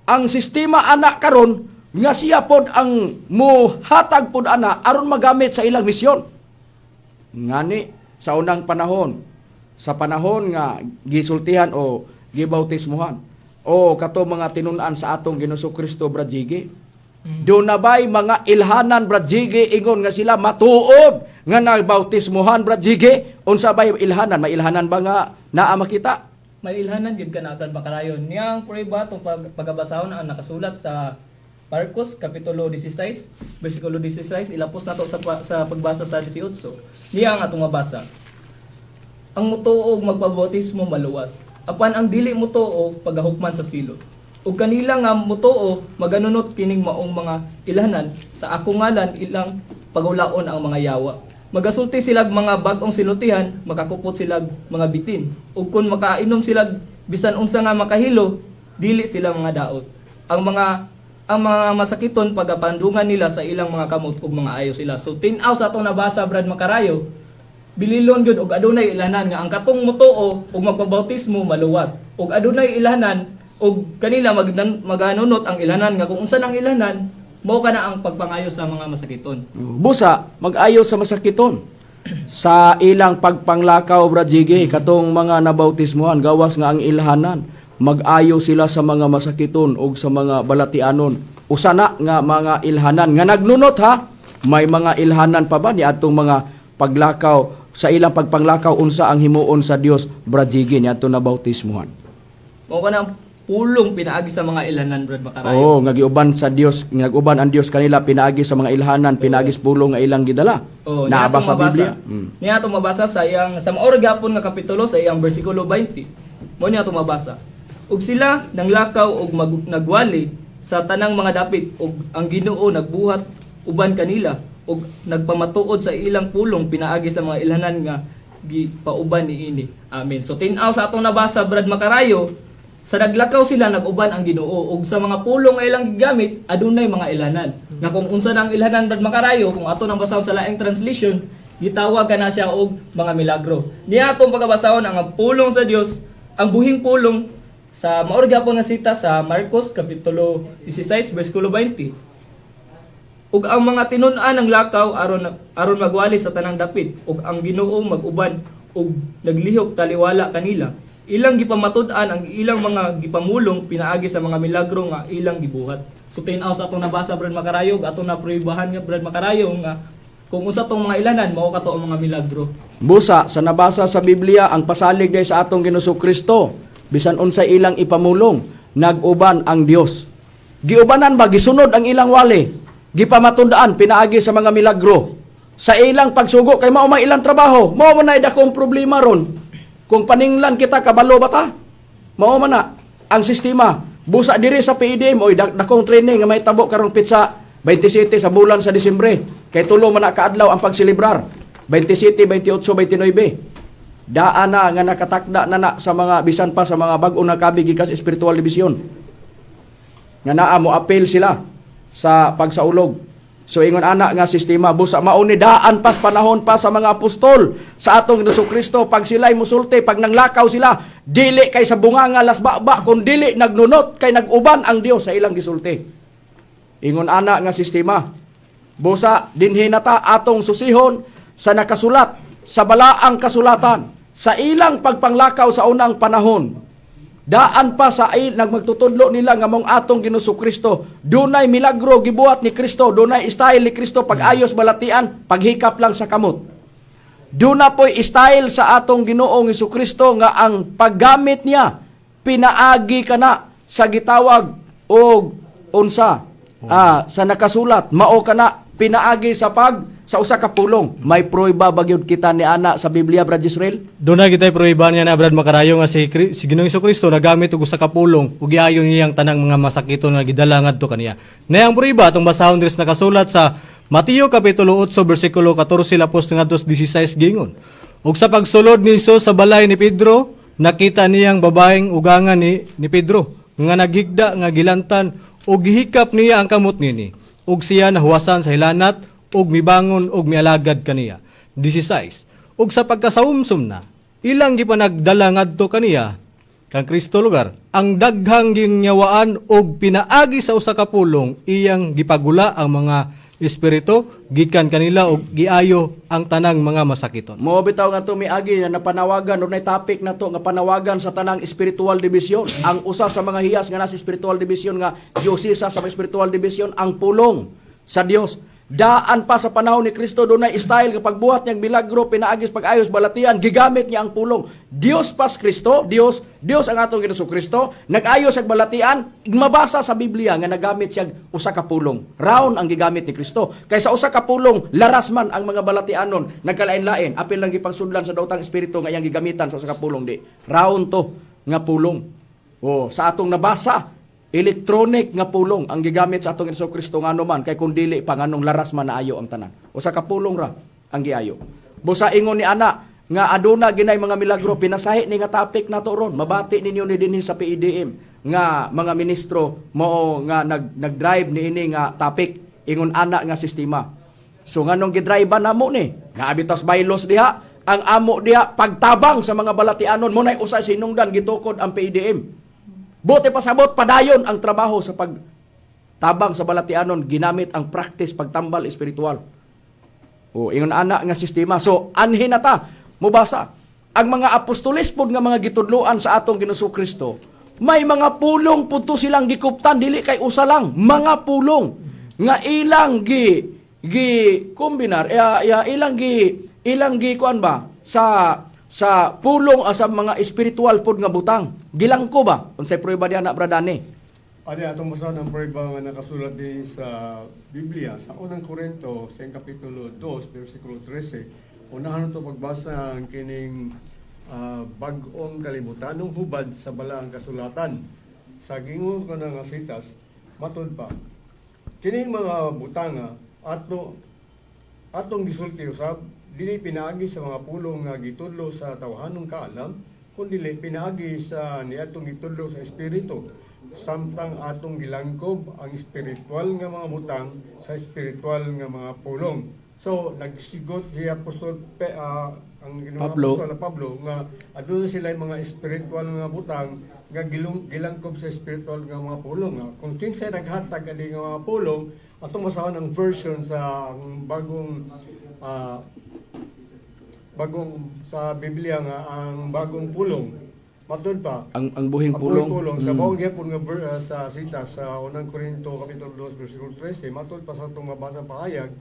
ang sistema ana karon nga siya pod ang muhatag pod ana aron magamit sa ilang misyon. Ngani sa unang panahon, sa panahon nga gisultihan o gibautismuhan o kato mga tinunan sa atong Ginoong Kristo Brad Jiggy. Doon na ba'y mga ilhanan, Brad Jiggy, ingon nga sila matuod nga nagbautismuhan, Brad Jiggy? Unsa ba'y ilhanan? May ilhanan ba nga naa makita? May ilhanan gyud ka na Brad Makarayon. Niyang prueba tong pagabasahon ang nakasulat sa Marcos kapitulo 16, bersikulo 16, ilapos nato sa pagbasa sa 18. Niya ang atong mabasa. Ang mutuo magpabautismo maluwas. Apan ang dili mutuo pagahukman sa silot. Ug kanila nga mutuo maganunot kining maong mga ilhanan sa ako ngalan ilang pagulaon ang mga yawa. Magasulti sila mga bag-ong sinutihan, makakupot sila mga bitin. Ug kun makainom sila bisan unsa nga makahilo, dili sila mga daot. Ang mga masakiton pagapandungan nila sa ilang mga kamot ug mga ayo sila. So tin-aw sa atong nabasa Brad Makarayo, bililon gyud og adunay ilhanan nga ang katong mutuo ug magpabautismo maluwas. Ug adunay ilhanan ug kanila maganunot ang ilhanan nga kung unsa nang ilhanan mao kana ang pagpangayo sa mga masakiton. Busa mag-ayo sa masakiton sa ilang pagpanglakaw, Brad Jiggy, katong mga nabautismuhan gawas nga ang ilhanan mag-ayo sila sa mga masakiton ug sa mga balatianon usa na nga mga ilhanan nga nagnunot ha, may mga ilhanan pa ba ni atong mga paglakaw sa ilang pagpanglakaw unsa ang himuon sa Dios Brad Jiggy ni atong nabautismuhan? Mao kanang pulong pinaagi sa mga ilhanan, Brad Macarayo. Oo, nga giuban sa Dios, nag-uban ang Dios kanila pinaagi sa mga ilhanan, pinaagi sa pulong nga ilang gidala. Oh, Naaba sa mabasa. Biblia. Niya atong mabasa sa iyang sa maorag gapon nga kapitulo sa iyang bersikulo 20. Mo niya atong mabasa. Ug sila nanglakaw og nagwali sa tanang mga dapit ug ang Ginoo nagbuhat uban kanila ug nagpamatuod sa ilang pulong pinaagi sa mga ilhanan nga gipauban niini. Amen. So tin-aw sa atong nabasa, Brad Macarayo, sa naglakaw sila nag-uban ang Ginoo ug sa mga pulong nga ilang gigamit adunay mga ilhanan. Na kung unsa nang ilhanan, Brad Macarayo, kung ato nang basahon sa laing translation, gitawag kana siya og mga milagro. Niya atong pagabasahon ang pulong sa Dios, ang buhing pulong sa maorag gyapon nga sita sa Marcos kapitulo 16 bersikulo 20. Ug ang mga tinun-an ng lakaw aron magwali sa tanang dapit ug ang Ginoo mag-uban ug naglihok taliwala kanila. Ilang gipamatud-an ang ilang mga gipamulong pinaagi sa mga milagro nga ilang gibuhat. So tin-aw sa atong nabasa, Brad Macarayo, ug atong naproybahan nga, Brad Macarayo, nga kung unsa tong mga ilanan mao kato ang mga milagro. Busa sa nabasa sa Biblia ang pasalig day sa atong Ginoong Kristo, bisan unsay ilang ipamulong, nag-uban ang Dios. Giubanan ba gisunod ang ilang wali? Gipamatundaan pinaagi sa mga milagro. Sa ilang pagsugo kay mao may ilang trabaho, mao man nay dakong problema ron. Kung paninglan kita kabalo ba ta? Mao man na ang sistema. Busa diri sa PDM oy dakong training nga may tabo karong pitsa 27 sa bulan sa Disyembre. Kay tulo man na kaadlaw ang pagselebrar. 27, 28, 29. Daan na nga nakatakda na sa mga bisan pa sa mga bag-o na kabigikas spiritual division. Nga naa mo appeal sila sa pagsaulog. So ingon ana nga sistema busa mauni daan pas panahon pa sa mga apostol sa atong Ginoong Kristo pag sila'y musulti, pag nanglakaw sila, dili kay sa bunganga lasbaba kun dili nagnunot kay naguban ang Dios sa ilang gisulti. Ingon ana nga sistema. Busa dinhi nata atong susihon sa nakasulat sa balaang kasulatan sa ilang pagpanglakaw sa unang panahon. Daan pa sa nagmagtutudlo nila nga mong atong Ginoong Kristo. Dunay milagro gibuhat ni Kristo, dunay style ni Kristo pag-ayos balatian, paghikap lang sa kamot. Duna po'y style sa atong Ginoong Kristo nga ang paggamit niya pinaagi kana sa gitawag og unsa sa nakasulat mao kana pinaagi sa usa ka pulong. May prueba ba gyud kita ni ana sa Biblia, Brad Israel? Doon na kita'y proiban niya na Brad Macarayo nga si Ginoong Kristo nagamit og usa ka pulong ug giayon niyang tanang mga masakiton nga gidala ngadto kaniya. Nayang proiba atong basahon diri sa nakasulat sa Mateo kapitulo 8 bersikulo 14 lapos ngadto 16 gingon. Ug sa pagsulod ni Hesus sa balay ni Pedro, nakita niyang babaeng ugangan ni Pedro nga naghigda nga gilantan ug gihikap niya ang kamot nini. Ug siya nahuwasan sa hilanat ug mibangon ug mialagad kaniya. 16. Ug sa pagkasawumsum na, ilang gipanagdala ngadto kaniya kang Kristo lugar, ang daghang gingyawaan og pinaagi sa usa ka pulong iyang gipagula ang mga espiritu gikan kanila og giayo ang tanang mga masakiton. Mo bitaw nga to miagi na napanawagan unay topic na to nga panawagan sa tanang spiritual division. Ang usa sa mga hiyas nga nasa spiritual division nga diosisa sa spiritual division ang pulong sa Dios. Daan pa sa panahon ni Kristo dunay style nga pagbuhat niyang milagro pinaagis pag-ayos balatian gigamit niya ang pulong. Dios pas Kristo, Dios ang atong Ginoong Kristo, nag-ayos ang balatian, mabasa sa Biblia nga nagamit siya usa ka pulong. Round ang gigamit ni Kristo. Kaysa usa ka pulong laras man ang mga balatianon nagkalain-lain, apil lang gipangsudlan sa daotang espiritu nga iyang gigamitan sa usa ka pulong di. Round to nga pulong. Sa atong nabasa electronic nga pulong ang gigamit sa atong Ginoong Kristo ngano man kay kun dili pa nganong laras man naayo ang tanan. Usa ka pulong ra ang giayo. Busa ingon ni ana nga aduna ginay mga milagro pinasahi ni nga topic nato ron. Mabati ninyo ni dinhi sa PEDM nga mga ministro mao nga nag-drive ni ini nga topic ingon ana nga sistema. So nganong gidrive namo ni? Naabitas bylaws diha ang amo diha pagtabang sa mga balatianon mo nay usa sinungdan gitukod ang PEDM. Buti pasabot padayon ang trabaho sa pagtabang sa balatianon ginamit ang practice pagtambal espiritual. Ingon ana nga sistema. So anhin nata mubasa ang mga apostoles pod nga mga gitudloan sa atong Ginoong Kristo May mga pulong pudto silang gikuptan, dili kay usa lang, mga pulong nga ilang kombinar, ilang gi kuan ba sa pulong sa mga espiritual pod nga butang. Gilangko ba? Unsay prueba diha na Bradani? Ani atong basa ng prueba nga nakasulat din sa Biblia sa unang Korinto sa kapitulo 2 bersikulo 13. Unahan to pagbasa ang kining bag-ong kalibutanong hubad sa balaang kasulatan. Sa gingon ko nga sitas, matud pa. Kining mga butanga atong gisulti usab dili pinaagi sa mga pulong nga gitudlo sa tawhanong kaalam, kundi pinaagi sa niadtong gitudlo sa espiritu. Samtang atong gilangkob ang espiritual nga mga butang sa espiritual nga mga pulong. So nagsigot si Apostol ang Apostol Pablo nga aduna sila mga spiritual nga butang nga gilangkob sa spiritual nga mga pulong. Kung kinsay naghatag kani nga mga pulong, atong basahan ang version sa ang bagong sa Biblia nga ang bagong pulong. Matud pa Ang buhing pulong. Sa bawang gyapon nga sa sitas sa unang Korinto kapitulo 2 bersikulo 13, matud pa sa atong mabasang pahayag,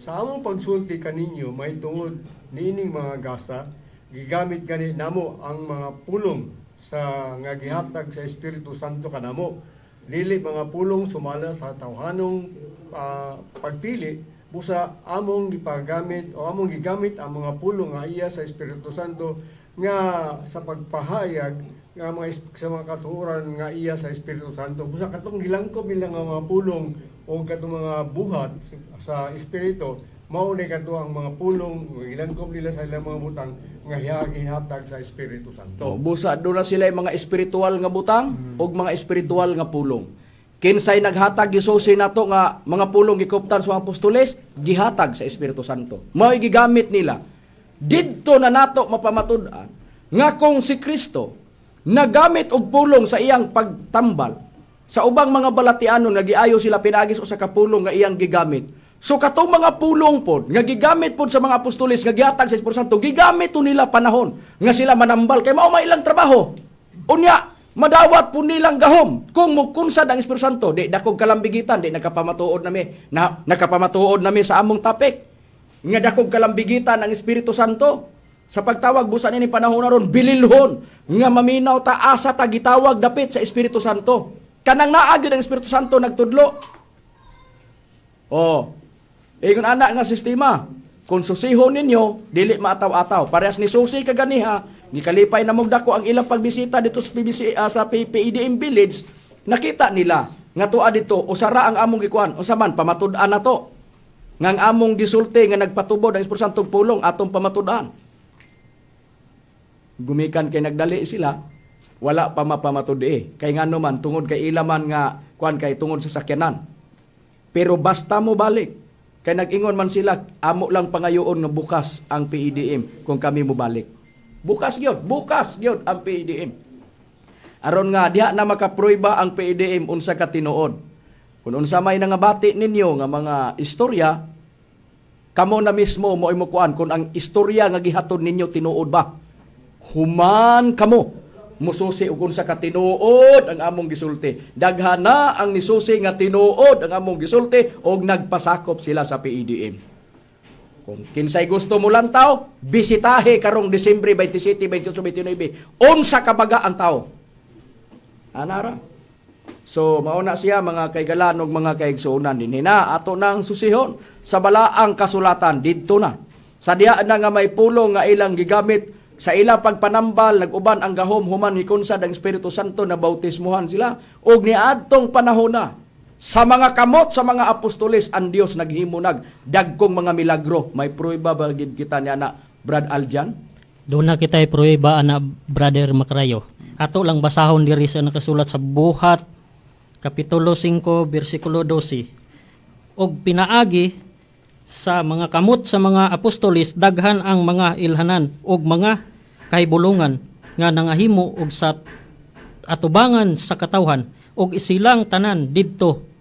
sa among pagsulti kaninyo may tungod niining mga gasa, gigamit gani namo ang mga pulong sa nga gihatag sa Espiritu Santo kanamo. Dili mga pulong sumala sa tawhanong pagpili, busa among gipagamit o among gigamit ang mga pulong nga iya sa Espiritu Santo nga sa pagpahayag nga sa mga katuuran nga iya sa Espiritu Santo. Busa katong gilangkob nila nga mga pulong o katong mga buhat sa Espiritu, mao ni kato ang mga pulong nga gilangkob nila sa ilang mga butang nga gihatag sa Espiritu Santo. Busa doon na sila yung mga espiritual nga butang o mga espiritual nga pulong. Kinsay naghatag gisusi nato nga mga pulong gikuptan sa mga apostoles, gihatag sa Espiritu Santo. Mao'y gigamit nila. Didto na nato mapamatud-an nga kung si Kristo nagamit og pulong sa iyang pagtambal, sa ubang mga balatianon nga giayo sila pinagis o sa kapulong nga iyang gigamit. So katong mga pulong pod nga gigamit pod sa mga apostoles nga gihatag sa Espiritu Santo, gigamit to nila panahon nga sila manambal kay mao ilang trabaho. Unya madawat po nilang gahom kung mukunsad ang Espiritu Santo, di dakog kalambigitan, di nakapamatuod nami sa among topic. Nga dakog kalambigitan ang Espiritu Santo. Sa pagtawag busa ni panahon na ron, bililhon nga maminaw ta asa ta gitawag dapit sa Espiritu Santo. Kanang naagid ang Espiritu Santo nagtudlo. Ingon ana nga sistema. Kung susihon ninyo, dili maataw-ataw. Parehas ni susi kaganiha, ni kalipay na mugdako ang ilang pagbisita dito sa PEDM Village, nakita nila nga tuwa dito usara ang among gikuan, unsa man pamatud-an nato. Ngang among gisulti nga nagpatubod ang Espiritu Santo pulong atong pamatud-an. Gumikan kay nagdali sila, wala pa mapamatudi. Kay ngano man tungod kay ilaman nga kuan kay tungod sa sakyanan. Pero basta mo balik, kay nag-ingon man sila, amo lang pangayoon nga bukas ang PEDM kung kami mo balik. Bukas gyud ang PEDM. Aron nga diha na makapruiba ang PEDM unsa ka tinuod. Kung unsa may nangabati ninyo nga mga istorya, kamo na mismo mo imukuan kung ang istorya nga gihatod ninyo tinuod ba. Human kamo mususi ug unsa ka tinuod ang among gisulti. Daghana ang nisusi nga tinuod ang among gisulti og nagpasakop sila sa PEDM. Kung kinsay gusto mo lang tao, bisitahe karong Disyembre 27, 28, 29. Unsa ka baga ang tao? Anara. So mauna siya mga kaigalan ug mga kaigsuonan dinhi na ato nang susihon sa balaang kasulatan didto na. Sa diha na nga may pulong nga ilang gigamit sa ilang pagpanambal, nag-uban ang gahom human hikunsad ang Espiritu Santo na bautismuhan sila. Og niadtong panahon na, sa mga kamot, sa mga apostoles, ang Dios naghimunag dagkong mga milagro. May prueba ba gid kita niya na Brad Aljan? Doon na kita prueba ana Brother Macrayo. Ato lang basahon diri sa nakasulat sa Buhat Kapitulo 5, versikulo 12. Og pinaagi sa mga kamot sa mga apostolis, daghan ang mga ilhanan og mga kahibulungan nga nangahimo og sa atubangan sa katawhan, og isilang tanan didto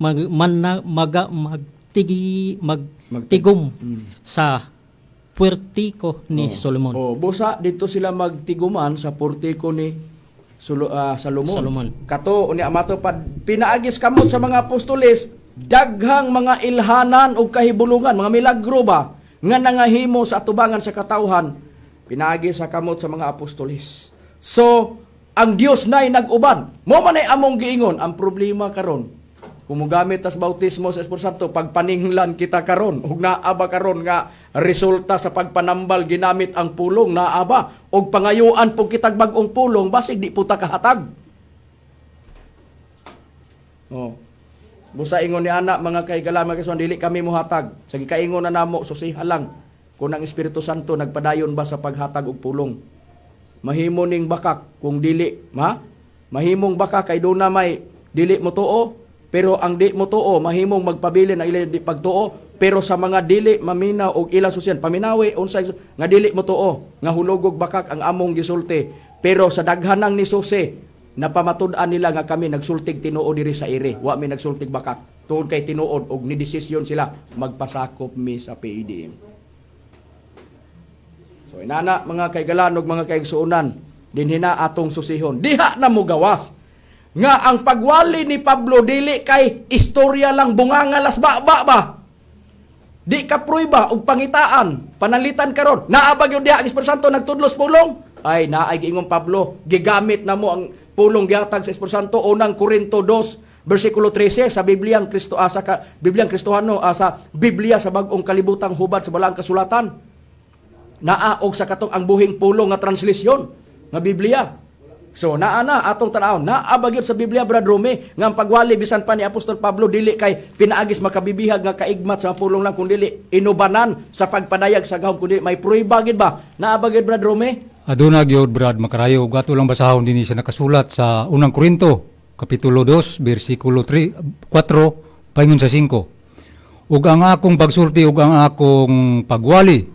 magtigom sa puertiko ni Solomon. Busa dito sila magtiguman sa portiko ni Salomon. Kato unya matupad pinaagis kamot sa mga apostoles daghang mga ilhanan ug kahibulungan, mga milagro ba nga nangahimo sa atubangan sa katawhan, pinaagis sa kamot sa mga apostoles. So ang Dios nay nag-uban. Mo man ay among giingon ang problema karon. Kung mogamit tas bautismo sa Espiritu Santo, pagpaninglan kita karon ug naaba karon nga resulta sa pagpanambal ginamit ang pulong naaba og pangayuan pug kitag bag-ong pulong basig di puta kahatag. Oh. Busa ingon ni ana mga kaigala mga kaisuan, dili kami mohatag. Sa gikaingon na namo susiha lang kung ang Espiritu Santo nagpadayon ba sa paghatag og pulong. Mahimo ning bakak kung dili, mahimong bakak kay do na may dili mo tuo. Pero ang di mo tuo, mahimong magpabilin ang ilang di pagtuo. Pero sa mga dili maminaw og ilang susyan, paminawi, unsay nga dili mo tuo, nga hulugog bakak ang among gisulti. Pero sa daghanang ni Suse, napamatud-an nila nga kami nagsultig tinuod diri sa ire. Wa mi nagsultig bakak. Tuod kay tinuod og ni desisyon sila magpasakop mi sa PEDM. So inana mga kaigalan ug mga kaigsuonan, dinhina atong susihon. Diha na mo gawas nga ang pagwali ni Pablo dili kay istorya lang bunganga lasbaba ba. Di ka pruiba og pangitaan, panalitan karon. Naa ba gyud diha ang Espiritu Santo nagtudlos pulong? Ay naay giingon Pablo, gigamit na mo ang pulong gihatag sa Espiritu Santo unang Korinto 2 versikulo 13 sa Bibliang Kristo Bibliang Kristohano sa Biblia sa bag-ong kalibutang hubad sa balaang kasulatan. Naa og sa katong ang buhing pulong nga translisyon nga Biblia. So naana atong tanaw, naabagyod sa Biblia Brad Rome nga ang pagwali bisan pa ni Apostol Pablo dili kay pinaagis makabibihag nga kaigmat sa pulong lang kundi inubanan sa pagpadayag sa gahom kundi may pruiba gid ba? Naabagyod Brad Rome? Aduna gyud Brad Makarayo, gato lang basahon dinhi siya nakasulat sa unang Korinto kapitulo 2 bersikulo 4 paingon sa 5. Ug ang akong pagsulti ug ang akong pagwali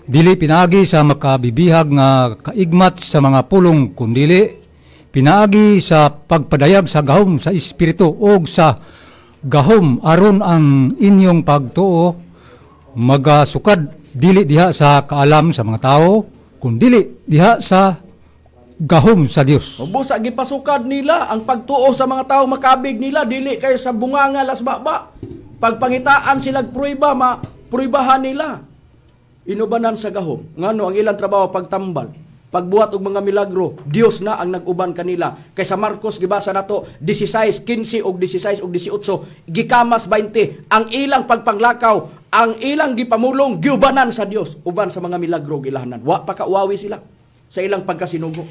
dili pinaagi sa makabibihag nga kaigmat sa mga pulong kundili pinaagi sa pagpadayag sa gahom sa espiritu og sa gahom aron ang inyong pagtuo magasukad dili diha sa kaalam sa mga tao kundili diha sa gahom sa Dios. Busa gipasukad nila ang pagtuo sa mga tao makabig nila dili kay sa bunganga lasbaba. Pagpangitaan sila pruiba pruibahan nila. Inubanan sa gahom. Ngano ang ilang trabaho pagtambal, pagbuhat og mga milagro, Dios na ang nag-uban kanila. Kay sa Marcos gibasa nato 16:15 og 16 og 18, gikamas 20 ang ilang pagpanglakaw, ang ilang gipamulong giubanan sa Dios uban sa mga milagro gilahanan. Wa pa kauwawi sila sa ilang pagkasinugo.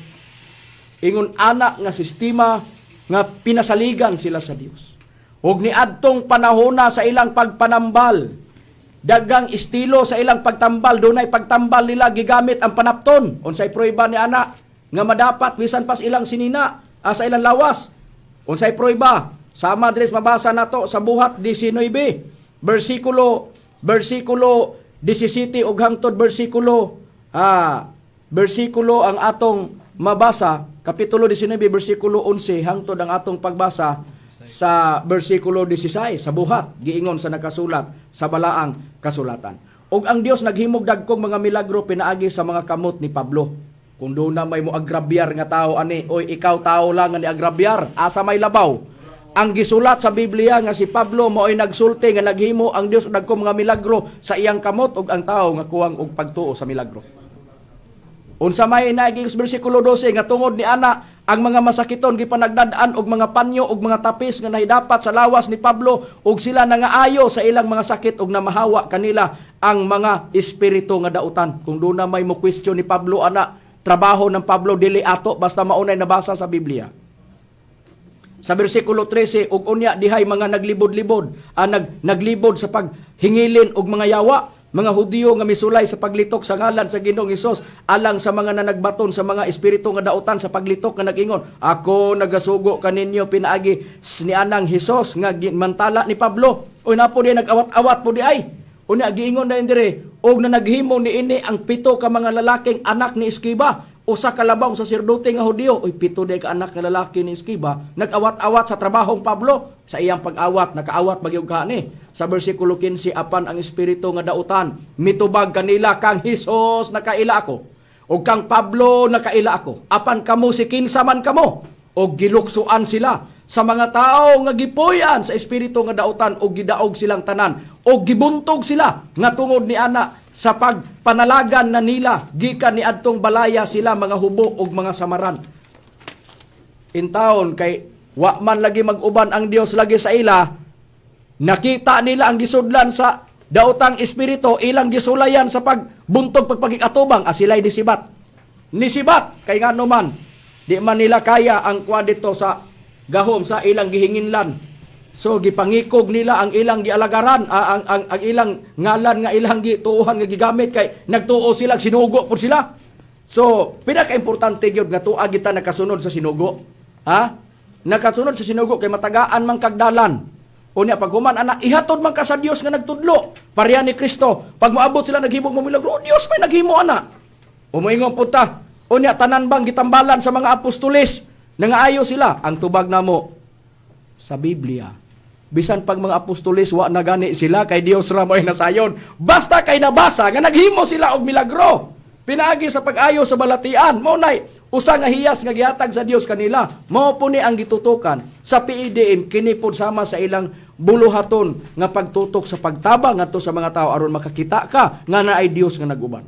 Ingon ana nga sistema nga pinasaligan sila sa Dios. Ug niadtong panahona sa ilang pagpanambal, dagang estilo sa ilang pagtambal, dunay pagtambal nila gigamit ang panapton. Unsay pruiba ni ana nga madapat bisan pas ilang sinina sa ilang lawas. Unsay pruiba? Sama dres mabasa nato sa Buhat 19 bersikulo 17 ug hangtod bersikulo ang atong mabasa, kapitulo 19 bersikulo 11 hangtod ang atong pagbasa sa bersikulo 16 sa Buhat giingon sa nakasulat sa balaang kasulatan. Og ang Dios naghimog dagkong mga milagro pinaagi sa mga kamot ni Pablo. Kung doon na may moagrabyar nga tao ani, oy ikaw tao lang nga ni agrabyar, asa may labaw. Ang gisulat sa Biblia nga si Pablo mo'y nagsulti nga naghimo ang Dios og dagkong mga milagro sa iyang kamot og ang tao nga kuwang og pagtuo sa milagro. Unsa may naiging bersikulo 12 nga tungod ni ana ang mga masakiton gipanagdad-an og mga panyo og mga tapis nga nahidapat sa lawas ni Pablo ug sila nangaayo sa ilang mga sakit ug namahawa kanila ang mga espiritu nga dautan. Kung doon na may mo question ni Pablo ana, trabaho ng Pablo dili ato basta maunay nabasa sa Biblia. Sa bersikulo 13 ug unya dihay mga naglibod-libod, naglibod sa paghingilin og mga yawa. Mga Hudiyo nga misulay sa paglitok sa ngalan sa Ginoong Hesus alang sa mga nanagbaton sa mga espiritu nga dautan sa paglitok nga nagingon, ako nagasugo kaninyo pinaagi ni anang Hesus nga mantala ni Pablo. O na po di nag-awat-awat po di ay. Unya giingon na indire og na naghimo ni ini ang 7 ka mga lalaking anak ni Esquiva, usa ka labang saserdote nga Hudiyo. Oy 7 day ka anak nga lalaki ni Esquiva nag-awat-awat sa trabahong Pablo. Sa iyang pag-awat nakaawat bagyog kani. Sa bersikulo 15 apan ang espiritu nga dautan mitubag kanila kang Hesus nakaila ako. O kang Pablo nakaila ako, apan kamo si kinsa man kamo, o giluksuan sila sa mga tao nga gipuy-an sa espiritu nga dautan o gidaog silang tanan o gibuntog sila nga tungod ni ana sa pagpanalagan na nila gikan ni adtong balaya sila mga hubo ug mga samaran. In taon kay wa man lagi mag-uban ang Dios lagi sa ila, nakita nila ang gisudlan sa daotang espiritu, ilang gisulayan sa pagbuntog pagpagikatubang, sila'y nisibat. Nisibat kay ngano man di man nila kaya ang kwa dito sa gahom sa ilang gihinginlan. So gipangikog nila ang ilang gialagaran, ang ilang ngalan nga ilang gituuhan nga gigamit kay nagtuo sila, sinugo po sila. So pinaka-importante gyud nga tuwa kita nakasunod sa sinugo. Ha? Nakasunod sa sinugo kay matagaan man kagdalan. Unya pag human ana ihatod man ka sa Dios nga nagtudlo. Pareha ni Kristo. Pag moabot sila naghimog mo milagro, Dios may naghimo ana. Umoingon punta. Unya tanan bang gitambalan sa mga apostoles nangaayo sila ang tubag namo sa Biblia. Bisan pag mga apostoles wa na gani sila kay Dios ra mo'y nasayon. Basta kay nabasa nga naghimo sila og milagro. Pinaagi sa pag-ayo sa balatian. Mao nay usa nga hiyas nga gihatag sa Dios kanila. Mao po ni ang gitutukan sa PIDM kini pod sama sa ilang buluhaton nga pagtutok sa pagtabang ngadto sa mga tao aron makakita ka nga naay Dios nga naguban.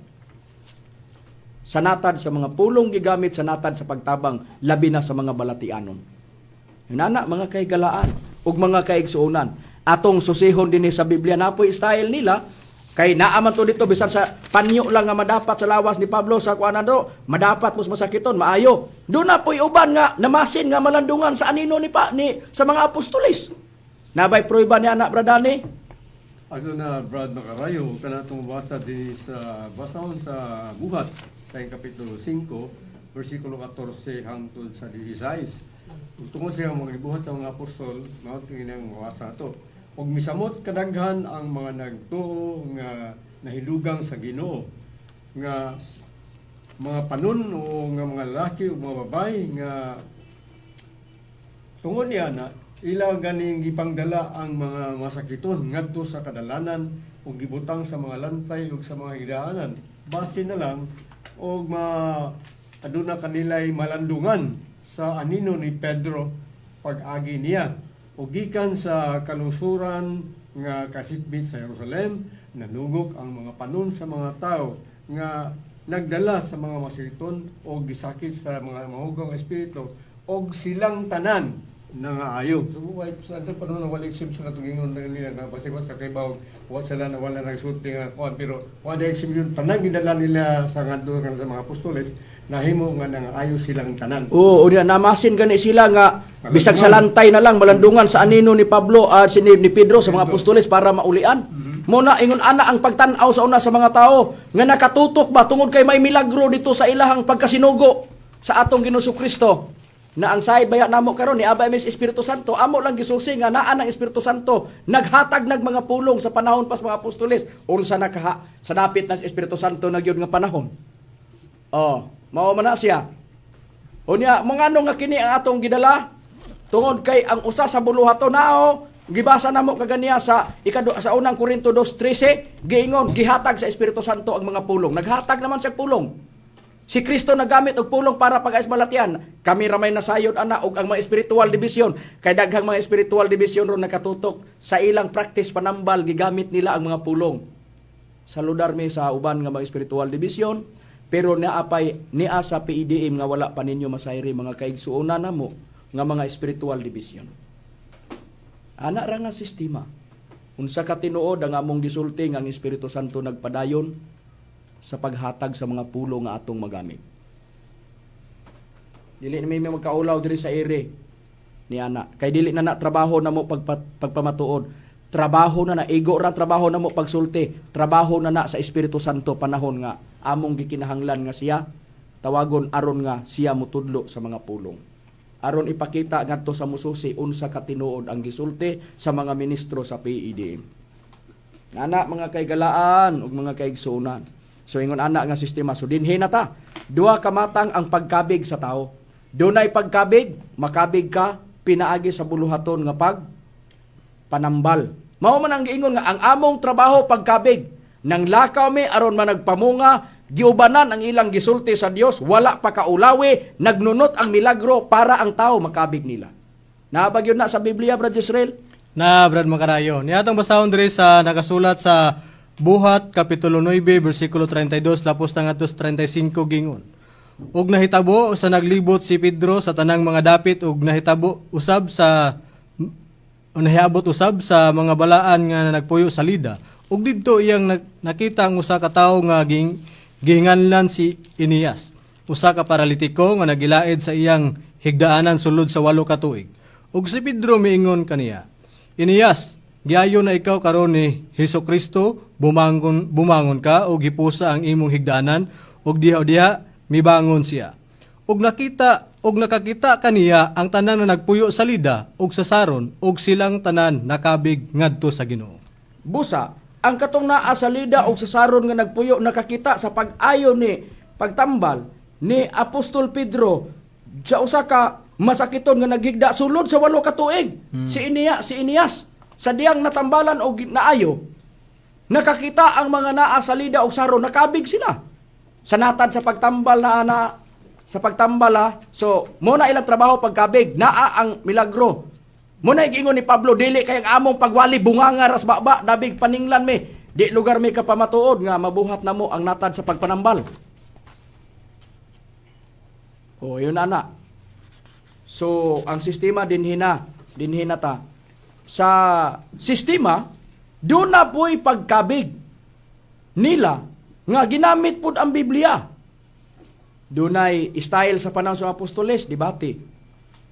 Sa natad sa mga pulong gigamit sa natad sa pagtabang labi na sa mga balatianon. Nana mga kahigalaan ug mga kaigsuonan atong susihon dinhi sa Biblia napoy style nila. Kay naaman to dito bisan sa panyo lang nga madapat sa lawas ni Pablo sa kuanan do, madapat mus masakiton maayo. Do na po'y uban nga namasin nga malandungan sa anino ni sa mga apostoles. Nabay prueba ni anak Bradani? Ano na Brad Macarayo, kanatong basa din sa basahon sa buhat sa kapitulo 5, versikulo 14 hangtod sa 16. Tungod siya mga gibuhat sa mga apostol, mao tinginang mawasa to. Og misamot kadaghan ang mga nagtuo nga nahilugang sa Ginoo nga mga panon o nga mga lalaki o mga babae nga tungod niya na ila ganing gipangdala ang mga masakiton ngadto sa kadalanan o gibutang sa mga lantay o sa mga higdaanan base na lang og aduna kanilay malandungan sa anino ni Pedro pag-agi niya o gikan sa kalusuran nga kasitbit sa Jerusalem, nanugok ang mga panon sa mga tao nga nagdala sa mga masiton o gisakit sa mga mahugang espiritu o silang tanan nangaayo. So, sa ito pa naman wala exception na tungingon nila nga basta sa kaybaw, wala nagsulti nga kuhan, pero wala exception, tanan ginala nila sa ngadto sa mga apostoles, nahimo nga nangaayo silang tanan. Oo, namasin gani sila nga bisag sa lantay na lang malandungan sa anino ni Pablo at ni Pedro sa mga apostoles para maulian. Muna ingon ana ang pagtan-aw sa una sa mga tao nga nakatutok ba tungod kay may milagro dito sa ilahang pagkasinugo sa atong Ginoong Kristo. Na ang sahid baya namo karon ni Abay Mis Espiritu Santo, amo lang gisusi nga naa ng Espiritu Santo naghatag nag mga pulong sa panahon pas mga apostoles unsa nakaha sa dapit na Espiritu Santo nagyud nga panahon. Oh, mao man na siya. Unya mangano nga kini ang atong gidala tungod kay ang usa sa buluhaton nao gibasa namo kaganiya sa sa unang Korinto 2:13 giingon gihatag sa Espiritu Santo ang mga pulong. Naghatag naman siya pulong. Si Kristo nagamit og pulong para pag-ais balatian. Kami ramay nasayod ana og ang mga spiritual division kay daghang mga spiritual division ron nakatutok sa ilang practice panambal gigamit nila ang mga pulong. Saludar mi sa uban nga mga spiritual division pero naapay niya sa PIDM nga wala pa ninyo masayri mga kaigsuonan namo nga mga spiritual division. Ana ra nga sistema. Unsa ka tinuod ang among gisulti nga ang Espiritu Santo nagpadayon sa paghatag sa mga pulo nga atong magamit. Dili na may magkaulaw diri sa ere ni ana. Kay dili na trabaho na mo pagpamatuod. Trabaho na igo ra trabaho na mo pagsulti. Trabaho na sa Espiritu Santo panahon nga among gikinahanglan nga siya tawagon aron nga siya mutudlo sa mga pulong. Aron ipakita ngadto sa mususi unsa ka tinuod ang gisulti sa mga ministro sa PIDM. Ana mga kaigalaan ug mga kaigsuonan. So ingon ana nga sistema so dinhi na ta. Duha ka matang ang pagkabig sa tao. Dunay pagkabig, makabig ka pinaagi sa buluhaton nga panambal. Mao man ang giingon nga ang among trabaho pagkabig. Nang lakaw mi aron managpamunga giubanan ang ilang gisulti sa Dios, wala pa kaulawi, nagnunot ang milagro para ang tao makabig nila. Nabag yun na sa Biblia, Brad Israel? Na Brad Macarayo. Niatong basahon diri sa nakasulat sa Buhat kapitulo 9 bersikulo 32 lapos na ngadto sa 35 gingon. Ug nahitabo sa naglibot si Pedro sa tanang mga dapit ug nahiabot usab sa mga balaan nga nagpuyo sa Lida. Ug didto iyang nakita ang usa ka tawo nga gihinganlan si Inias, usa ka paralitiko nga nagilaid sa iyang higdaanan sulod sa 8 ka tuig. Ug si Pedro miingon kaniya, Inias, giayo na ikaw karon ni Hesukristo, bumangon ka ug gipusa ang imong higdaanan ug diha mibangon siya. Ug nakakita kaniya ang tanan na nagpuyo sa Lida ug sa Saron ug silang tanan nakabig ngadto sa Ginoo. Busa, ang katong naa sa Lida o sa Saron nga nagpuyo nakakita sa pag-ayo ni pagtambal ni Apostol Pedro sa usa ka masakiton nga naghigda sulod sa 8 ka tuig. Si Inias sa diyang natambalan o naayo, nakakita ang mga naa sa Lida o Saron, nakabig sila. Sa natad sa pagtambal sa pagtambal so mo na ilang trabaho pagkabig, naa ang milagro. Muna giingon ni Pablo, dili kayang among pagwali bunganga ras baba, dabig paninglan mi. Di lugar mi kapamatuod nga mabuhat na mo ang natad sa pagpanambal. O, yun ana. So, ang sistema dinhina ta. Sa sistema, doon na po'y pagkabig nila nga ginamit pud ang Biblia. Dunay style sa panahon sa apostoles, debate.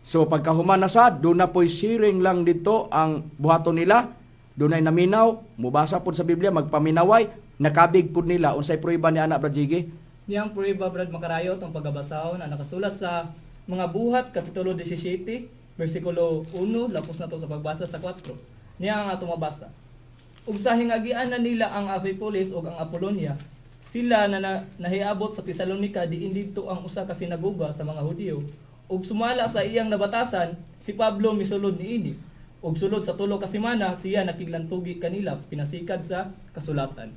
So pagkahuman na sad, doon na po'y siring lang dito ang buhaton nila, doon ay naminaw, mubasa po sa Biblia, magpaminaway, nakabig po nila, unsay pruiba ni Ana Brad Jiggy? Niyang pruiba, Brad Macarayo, itong pagkabasahon na nakasulat sa mga buhat, kapitulo 17, versikulo 1, lapos na to sa pagbasa sa 4. Niya ang atong mabasa. Ug sa hingagian na nila ang Amphipolis ug ang Apolonia, sila na nahiabot sa Tesalonica diin dito ang usa ka sinagoga sa mga Hudiyo. Ug sumala sa iyang nabatasan, si Pablo misulod niini. Ug sulod sa 3 ka semana, siya nakiglantugi kanila pinasikad sa kasulatan.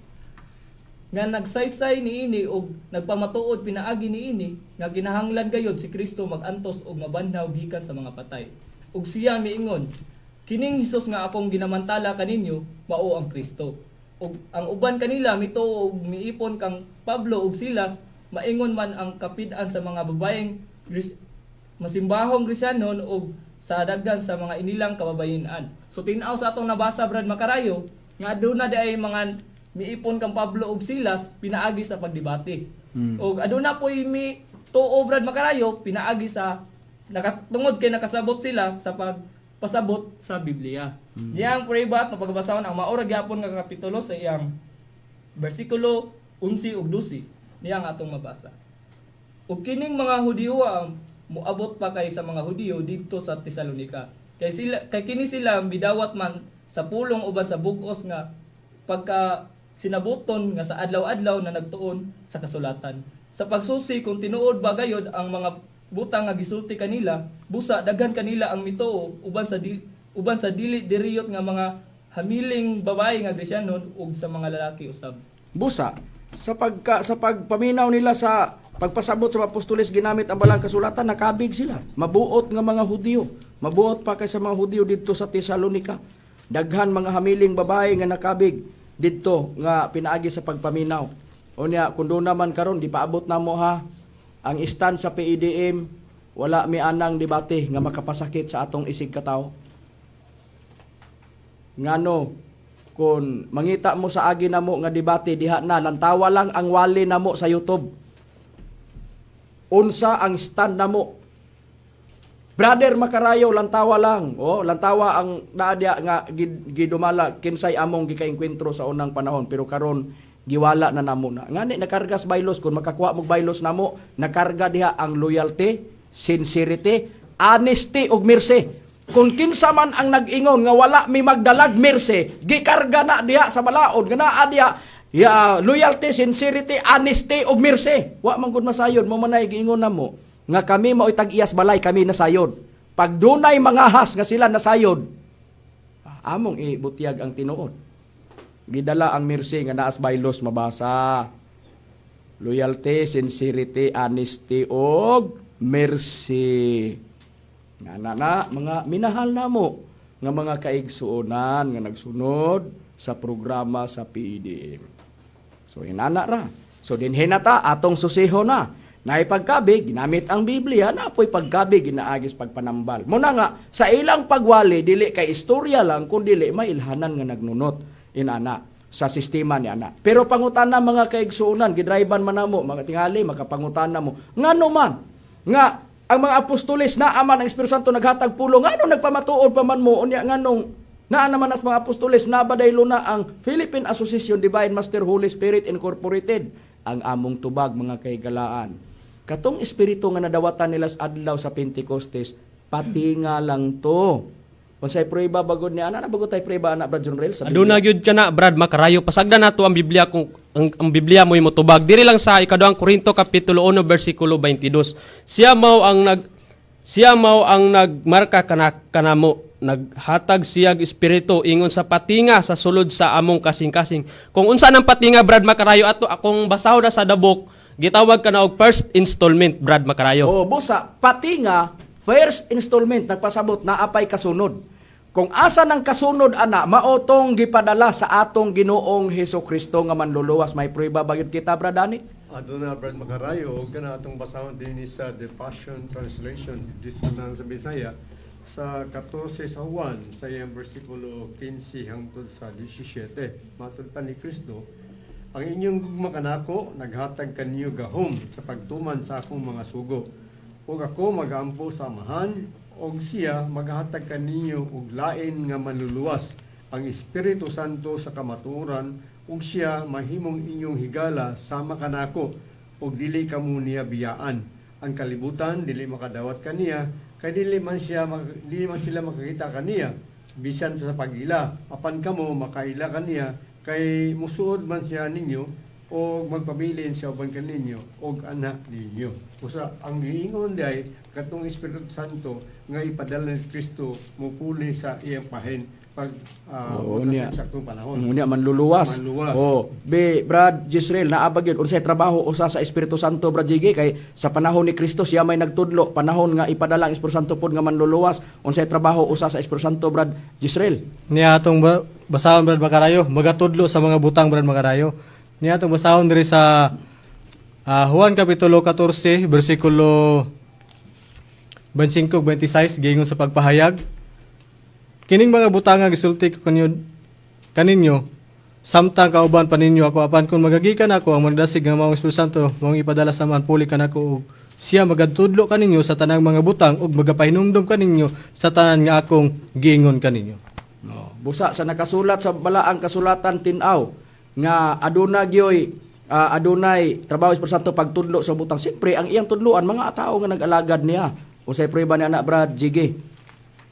Nga nagsaysay niini ug nagpamatuod pinaagi niini nga ginahanglan gayud si Kristo magantos ug mabanhaw gikan sa mga patay. Ug siya miingon, kining Hesus nga akong ginamantala kaninyo mao ang Kristo. Ug ang uban kanila mituo og miipon kang Pablo ug Silas, maingon man ang kapid-an sa mga babayeng masimbahong Kristiyanon ug sa daghan sa mga inilang kababayen-an. So tin-aw sa atong nabasa, Brad Macarayo, nga aduna ay mga miipon kang Pablo ug Silas pinaagi sa pagdebate. Ug aduna po'y mi tuo, Brad Macarayo, pinaagi sa nakatungod kay nakasabot sila sa pagpasabot sa Biblia. Yang pruiba at pagbasahon ang maura gyapon nga kapitulo sa iyang bersikulo 11 ug 12 niyang atong mabasa. Ug kining mga Hudiyo moabot pa kay sa mga Hudiyo didto sa Tesalonica. Kay kini sila bidawat man sa pulong uban sa bug-os nga pagka sinabuton nga sa adlaw-adlaw na nagtuon sa kasulatan. Sa pagsusi kung tinuod ba gayod ang mga butang nga gisulti kanila, busa daghan kanila ang mituo uban sa dili diriyot nga mga hamiling babae nga Kristiyanon ug sa mga lalaki usab. Busa, sa pagpaminaw nila sa pagpasabot sa apostoles ginamit ang balang kasulatan, nakabig sila. Mabuot nga mga Hudiyo. Mabuot pa kay sa mga Hudiyo dito sa Tesalonica. Daghan mga hamiling babae nga nakabig dito nga pinaagi sa pagpaminaw. Unya kun do naman karon di paabot na mo ha ang stand sa PEDM, wala mi anang debate nga makapasakit sa atong isig katawo. Ngano kung mangita mo sa agi namo nga debate diha na lantawa lang ang wali namo sa YouTube. Unsa ang stand namo? Brother Macarayo, lantawa lang. Lantawa ang naadya nga gidumala kinsay among gikaengkwentro sa unang panahon, pero karon giwala na namo na. Ngani nakargas baylos kun makakuha mo baylos namo, nakarga diha ang loyalty, sincerity, honesty ug mercy. Kung kinsa man ang nag-ingon nga wala mi magdalag mercy, gikarga na diha sa balaod nga naa diha loyalty, sincerity, honesty ug mercy. Wa man gud masayod mo manay giingon namo nga kami mao'y tag-iyas balay, kami nasayod. Pag dunay mangahas nga sila nasayod, among ibutyag ang tinuod. Gidala ang mercy nga naas baylos mabasa. loyalty, sincerity, honesty, og mercy. Nga na, mga minahal na mo nga mga kaigsuonan nga nagsunod sa programa sa PDM. So inana ra. So dinhi na ta atong susiho na. Naipagkabi, ginamit ang Biblia, na apoy pagkabi, ginaagis pagpanambal. Muna nga, sa ilang pagwali, dili kay istorya lang, kung dili, may ilhanan nga nagnunot, inana, sa sistema ni ana. Pero pangutana mga kaigsuunan, gidriban man na mo, mga tingali, makapangutana mo, nga man, nga, ang mga apostoles na aman ang Espiritu Santo naghatag pulong, nga nagpamatuod pa man mo, unya nga naa naman as mga apostoles, nabadaylo na ang Philippine Association Divine Master Holy Spirit Incorporated, ang among tubag mga kaigalaan. Katong espiritu nga nadawatan nila sa adlaw sa Pentecostes, pati nga lang to. Kung sa'y prueba bagod niya, na bago tayo prueba, anak Brad John Rail? Aduna gyud kana Brad Macarayo, pasagda nato ang Biblia kung ang Biblia mo motubag. Diri lang sa ikaduhang Korinto kapitulo 1 bersikulo 22. Siya mao ang nagmarka kanamo, naghatag siyag espiritu ingon sa patinga sa sulod sa among kasing-kasing. Kung unsa nang patinga Brad Macarayo, ato akong basaw na sa dabok, gitawag ka na og first installment, Brad Macarayo. O, busa, pati nga, first installment, nagpasabot na apay kasunod. Kung asa ng kasunod, ana, maotong gipadala sa atong Ginoong Hesukristo nga manluluwas, may prueba bagid kita, Brad Dani? Aduna Brad Macarayo, kana atong basahon din sa The Passion Translation dito na sa Bisaya sa 14 sa 1 sa iyang bersikulo 15 hangtod sa 17. Matod pa ni Kristo, ang inyong gugma kanako naghatag kaniyo gahom sa pagtuman sa akong mga sugo. Ug ako magampo sa amahan, og siya maghatag kaninyo og lain nga manluluwas, ang Espiritu Santo sa kamatuoran, ug siya mahimong inyong higala sama kanako, ug dili kamo niya biyaan. Ang kalibutan dili makadawat kaniya, kay dili man sila makakita kaniya, bisan sa pagila. Apan kamo makaila kaniya, kay musuod man siya ninyo o magpabilin siya uban kaninyo og anak ninyo. Usa ang giingon day katong Espiritu Santo nga ipadala ni Kristo mupuli sa iyang pahen pag niya. sa saktong panahon. Unya manluluwas. Manluwas. Oh, Brad Jisrael, naabag yun unsay trabaho usa sa Espiritu Santo, Brad Jiggy, kay sa panahon ni Kristo siya may nagtudlo, panahon nga ipadala ang Espiritu Santo pod nga manluluwas, unsay trabaho usa sa Espiritu Santo, Brad Jisrael? Niya atong basahon Brad Macarayo, magatudlo sa mga butang Brad Macarayo. Niya atong basahon diri sa Juan kapitulo 14 bersikulo 25-26 giingon sa pagpahayag. Kining mga butang nga gisulti ko kaninyo samtang kauban pa ninyo ako apan kung magagikan ako ang mandasig nga maong Espiritu Santo maong ipadala sa manpuli kanako ug siya magadtudlo kaninyo sa tanang mga butang ug magapahinumdom kaninyo sa tanan nga akong giingon kaninyo. Busa sa nakasulat sa balaang kasulatan tin-aw nga adunay trabaho Espiritu Santo pagtudlo sa butang. Siyempre ang iyang tudloan mga tao nga nag-alagad niya. Unsay prueba ni anak Brad Jiggy?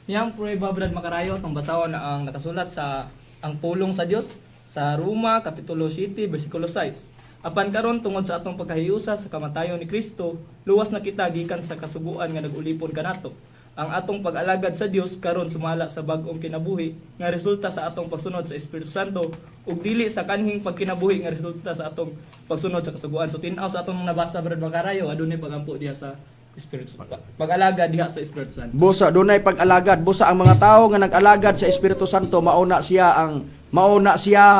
Yang prueba Brad Macarayo, itong basahon na ang nakasulat sa ang pulong sa Dios sa Roma kapitulo 7 bersikulo 6. Apan karon tungod sa atong pagkahiusa sa kamatayon ni Kristo, luwas na kita gikan sa kasuguan nga nagulipon kanato. Ang atong pag-alagad sa Dios karon sumala sa bag-ong kinabuhi nga resulta sa atong pagsunod sa Espiritu Santo ug dili sa kanhing pagkinabuhi nga resulta sa atong pagsunod sa kasuguan. So tin-aw sa atong nabasa Brad Macarayo, adunay pagampo diha sa Espiritu Santo. Pag-alagad diha sa Espiritu Santo. Busa dunay pag-alagad, busa ang mga tao nga nag-alagad sa Espiritu Santo mauna siya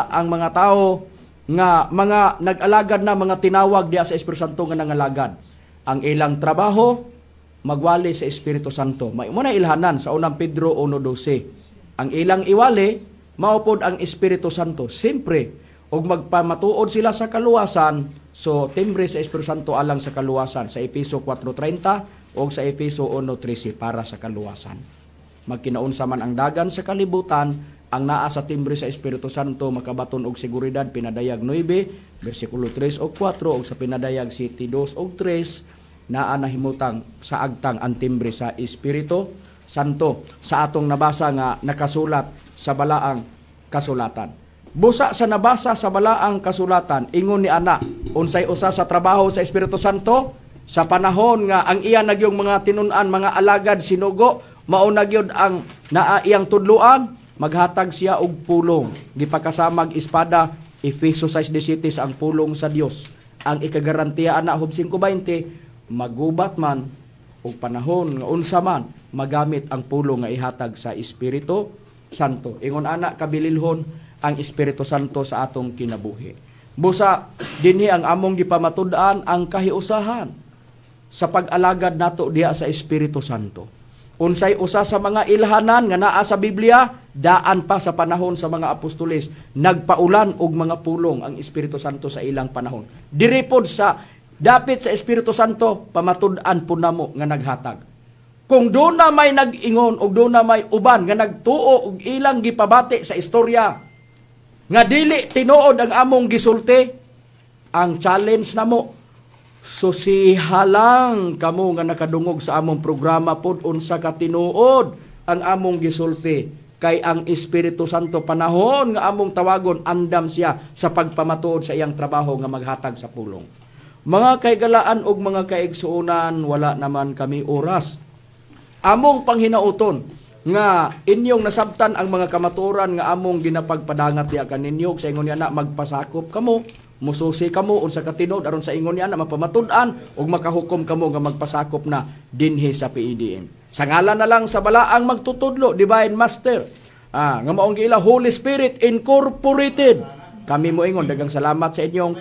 ang mga tao nga mga nag-alagad na mga tinawag diha sa Espiritu Santo nga nangalagad. Ang ilang trabaho magwali sa Espiritu Santo. May mo na ilhanan sa unang Pedro 1:12. Ang ilang iwali maupod ang Espiritu Santo. Siyempre, og magpamatuod sila sa kaluwasan, so timbre sa Espiritu Santo alang sa kaluwasan sa Efeso 4:30 o sa Efeso 1:13 para sa kaluwasan. Magkinaunsa man ang dagan sa kalibutan, ang naa sa timbre sa Espiritu Santo makabaton og seguridad pinadayag 9 bersikulo 3 o 4 og sa pinadayag 7:2 o 3 naa nahimutang sa agtang ang timbre sa Espiritu Santo sa atong nabasa nga nakasulat sa balaang kasulatan. Busa sa nabasa sa balaang kasulatan, ingon ni ana, unsay usa sa trabaho sa Espiritu Santo sa panahon nga ang iya nagyong mga tinun-an, mga alagad sinugo, mao nagyod ang naa iyang tudluan, maghatag siya og pulong. Gipakasamag espada, Efeso 6:17 sa ang pulong sa Dios. ang ikagarantiya ana Job 5:20 magubat man og panahon nga unsa man magamit ang pulong nga ihatag sa Espiritu Santo. Ingon ana kabililhon ang Espiritu Santo sa atong kinabuhi. Busa dinhi ang among gipamatud-an ang kahiusahan sa pag-alagad nato diha sa Espiritu Santo. Unsay usa sa mga ilhanan nga naa sa Biblia, daan pa sa panahon sa mga apostoles, nagpaulan og mga pulong ang Espiritu Santo sa ilang panahon. Diri pod sa dapit sa Espiritu Santo, pamatud-an po namo nga naghatag. Kung doon na may nag-ingon o doon na may uban nga nagtuo og ilang gipabati sa istorya, nga dili tinuod ang among gisulti, ang challenge namo, susihalang kamo nga nakadungog sa among programa pod unsa ka tinuod ang among gisulti kay ang Espiritu Santo panahon nga among tawagon andam siya sa pagpamatuod sa iyang trabaho nga maghatag sa pulong. Mga kaigalaan og mga kaigsuonan, wala naman kami oras. Among panghinauton nga inyong nasabtan ang mga kamaturan nga among ginapagpadangat diha kaninyo sa ingon niya na magpasakop kamo, mususi kamo unsa ka tinud aron sa ingon niya na mapamatud-an ug makahukom kamo nga magpasakop na dinhi sa PEDM. Sa ngalan na lang sa balaang magtutudlo, Divine Master, nga maong giila Holy Spirit Incorporated. Kami mo ingon daghang salamat sa inyong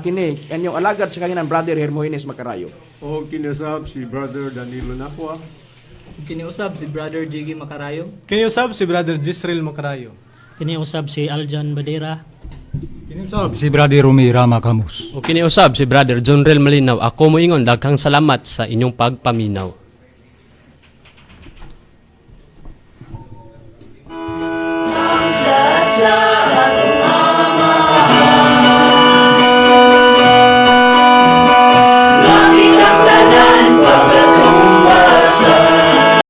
kini inyong alagad sa kanginan Brother Hermogenes Macarayo. O kinasab si Brother Danilo Nakwa. Kiniusab si Brother Jiggy Macarayo. Kiniusab si Brother Gisrel Macarayo. Kiniusab si Aljan Badera. Kinusab si Brother Rumira Makamus. O kiniusab si Brother Jonrel Malinaw. Ako mo ingon, daghang salamat sa inyong pagpaminaw. Sa